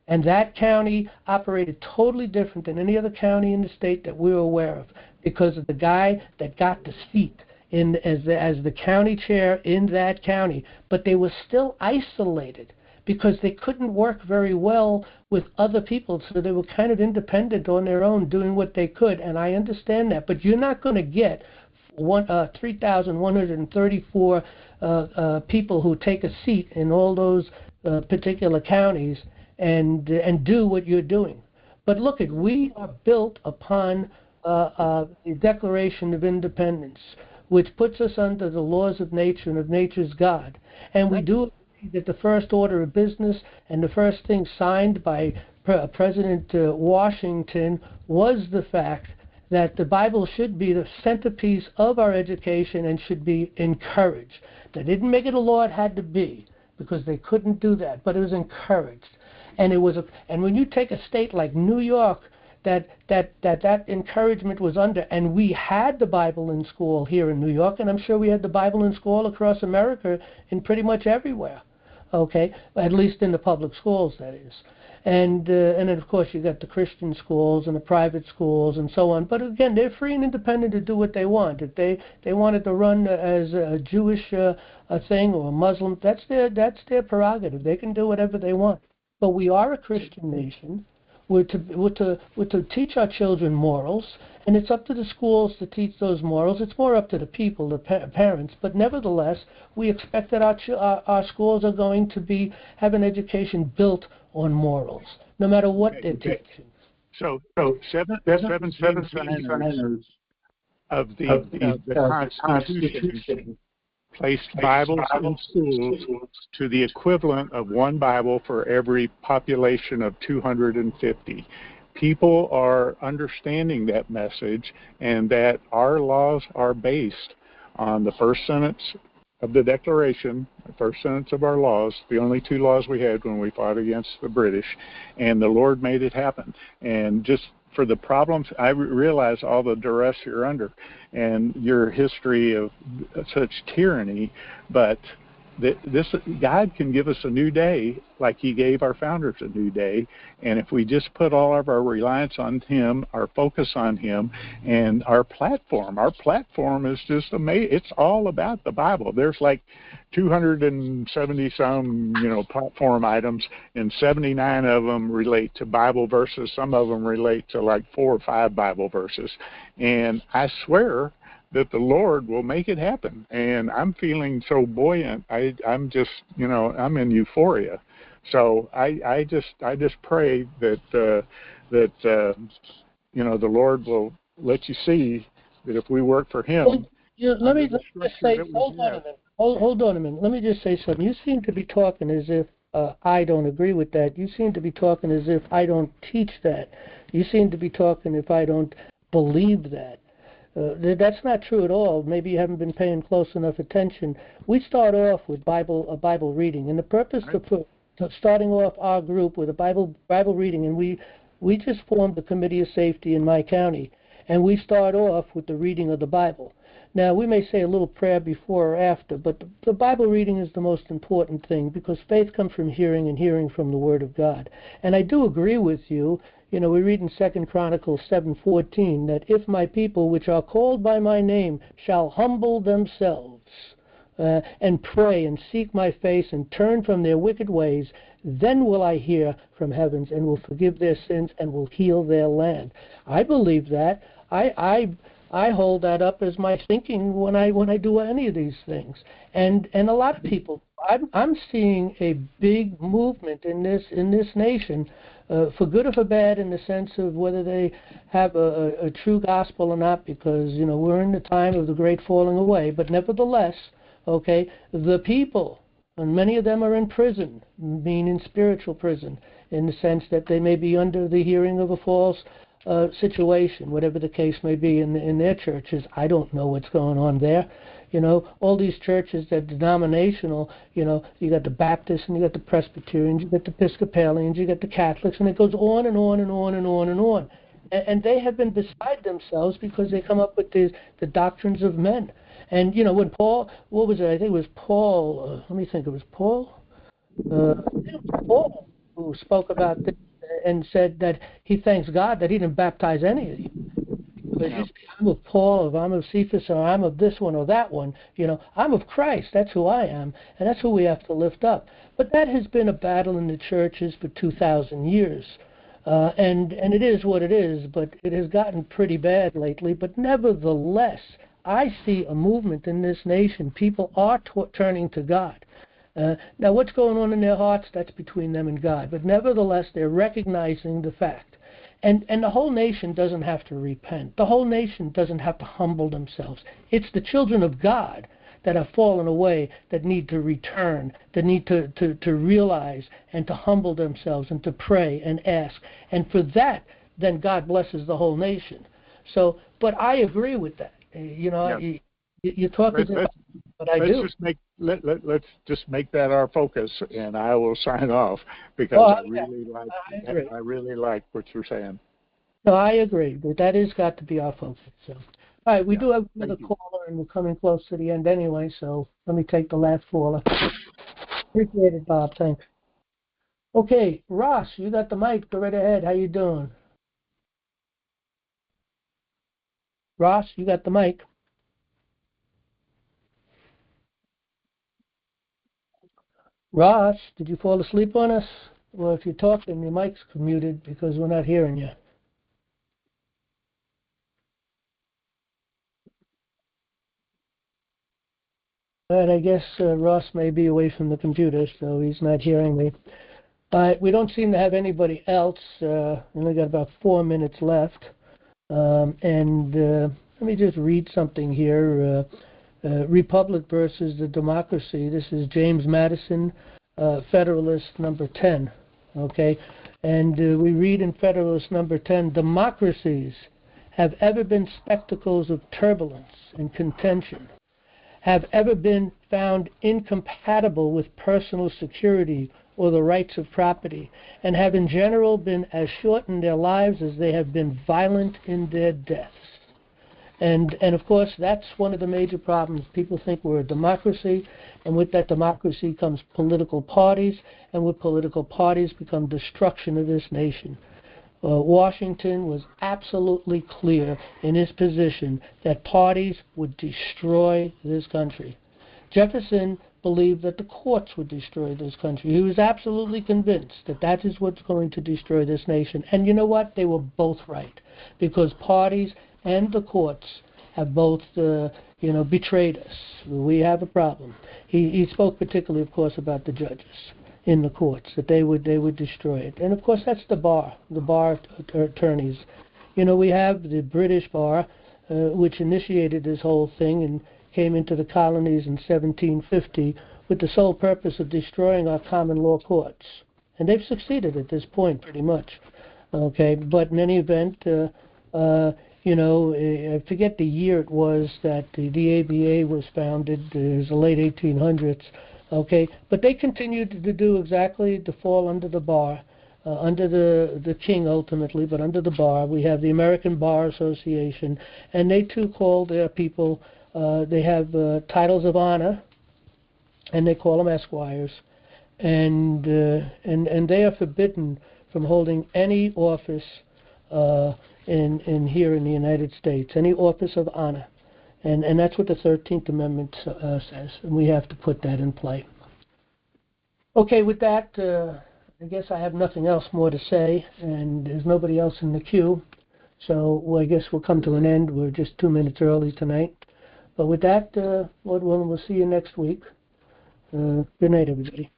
and that county operated totally different than any other county in the state that we're aware of because of the guy that got the seat as the county chair in that county. But they were still isolated because they couldn't work very well with other people, so they were kind of independent on their own, doing what they could, and I understand that. But you're not going to get 3,134 people who take a seat in all those particular counties and do what you're doing. But look, we are built upon the Declaration of Independence, which puts us under the laws of nature and of nature's God, and we do that the first order of business and the first thing signed by President Washington was the fact that the Bible should be the centerpiece of our education and should be encouraged. They didn't make it a law; it had to be because they couldn't do that, but it was encouraged. And and when you take a state like New York, that encouragement was under, and we had the Bible in school here in New York, and I'm sure we had the Bible in school across America in pretty much everywhere. Okay, at least in the public schools, that is. And then, of course, you got the Christian schools and the private schools and so on. But again, they're free and independent to do what they want. If they wanted to run as a Jewish thing or a Muslim, that's their prerogative. They can do whatever they want. But we are a Christian nation. We're to teach our children morals, and it's up to the schools to teach those morals. It's more up to the people, the parents. But nevertheless, we expect that our schools are going to have an education built on morals, no matter what they're teaching. So 17 signers of the Constitution placed Bibles in schools to the equivalent of one Bible for every population of 250. People are understanding that message, and that our laws are based on the first sentence of the Declaration, the first sentence of our laws, the only 2 laws we had when we fought against the British, and the Lord made it happen. And just for the problems, I realize all the duress you're under and your history of such tyranny, but God can give us a new day like He gave our founders a new day. And if we just put all of our reliance on Him, our focus on Him, and our platform is just amazing. It's all about the Bible. There's like 270 some, platform items, and 79 of them relate to Bible verses. Some of them relate to like 4 or 5 Bible verses. And I swear that the Lord will make it happen. And I'm feeling so buoyant. I'm just, I'm in euphoria. So I just pray that the Lord will let you see that if we work for Him. Let me just say, hold on a minute. Let me just say something. You seem to be talking as if I don't agree with that. You seem to be talking as if I don't teach that. You seem to be talking if I don't believe that. That's not true at all. Maybe you haven't been paying close enough attention. We start off with a Bible reading, and the purpose of starting off our group with a Bible reading, and we We just formed the Committee of Safety in my county, and we start off with the reading of the Bible. Now, we may say a little prayer before or after, but the Bible reading is the most important thing, because faith comes from hearing, and hearing from the Word of God. And I do agree with you. We read in 2 Chronicles 7:14 that if my people, which are called by my name, shall humble themselves and pray and seek my face and turn from their wicked ways, then will I hear from heavens and will forgive their sins and will heal their land. I believe that. I hold that up as my thinking when I do any of these things, and a lot of people. I'm seeing a big movement in this nation, for good or for bad, in the sense of whether they have a true gospel or not, because we're in the time of the great falling away. But nevertheless, okay, the people, and many of them are in prison, meaning spiritual prison, in the sense that they may be under the hearing of a false situation, whatever the case may be in their churches. I don't know what's going on there. All these churches that are denominational, you got the Baptists and you got the Presbyterians, you got the Episcopalians, you got the Catholics, and it goes on and on and on and on and on. And they have been beside themselves because they come up with the doctrines of men. And, when Paul, what was it? I think it was Paul, let me think, it was Paul? It was Paul who spoke about this and said that he thanks God that he didn't baptize any of you. Because you say, I'm of Paul, or I'm of Cephas, or I'm of this one or that one. I'm of Christ. That's who I am, and that's who we have to lift up. But that has been a battle in the churches for 2,000 years. And it is what it is, but it has gotten pretty bad lately. But nevertheless, I see a movement in this nation. People are turning to God. Now, what's going on in their hearts, that's between them and God. But nevertheless, they're recognizing the fact. And the whole nation doesn't have to repent. The whole nation doesn't have to humble themselves. It's the children of God that have fallen away that need to return, that need to realize and to humble themselves and to pray and ask. And for that, then God blesses the whole nation. So, but I agree with that. Yeah. You're talking about, but I do. Let's just make that our focus, and I will sign off because I really like what you're saying. No, I agree. That has got to be our focus. So, all right, we do have another caller, and we're coming close to the end anyway. So let me take the last caller. Appreciate it, Bob. Thanks. Okay, Ross, you got the mic. Go right ahead. How you doing? Ross, you got the mic. Ross, did you fall asleep on us? Well, if you're talking, your mic's muted because we're not hearing you. All right, I guess Ross may be away from the computer, so he's not hearing me. We don't seem to have anybody else. We only got about 4 minutes left. Let me just read something here. Republic versus the Democracy. This is James Madison, Federalist number 10. Okay? And we read in Federalist number 10, democracies have ever been spectacles of turbulence and contention, have ever been found incompatible with personal security or the rights of property, and have in general been as short in their lives as they have been violent in their deaths. And of course, that's one of the major problems. People think we're a democracy, and with that democracy comes political parties, and with political parties become destruction of this nation. Washington was absolutely clear in his position that parties would destroy this country. Jefferson believed that the courts would destroy this country. He was absolutely convinced that that is what's going to destroy this nation. And you know what? They were both right, because parties and the courts have both, betrayed us. We have a problem. He spoke particularly, of course, about the judges in the courts, that they would destroy it. And of course, that's the bar attorneys. We have the British bar, which initiated this whole thing and came into the colonies in 1750 with the sole purpose of destroying our common law courts. And they've succeeded at this point, pretty much. Okay, but in any event, I forget the year it was that the ABA was founded. It was the late 1800s. Okay, but they continued to do exactly, to fall under the bar. under the king ultimately, but under the bar. We have the American Bar Association, and they too call their people, they have titles of honor, and they call them esquires, and they are forbidden from holding any office in here in the United States, any office of honor. And that's what the 13th Amendment says, and we have to put that in play. Okay, with that, I guess I have nothing else more to say, and there's nobody else in the queue, so I guess we'll come to an end. We're just 2 minutes early tonight. But with that, Lord willing, we'll see you next week. Good night, everybody.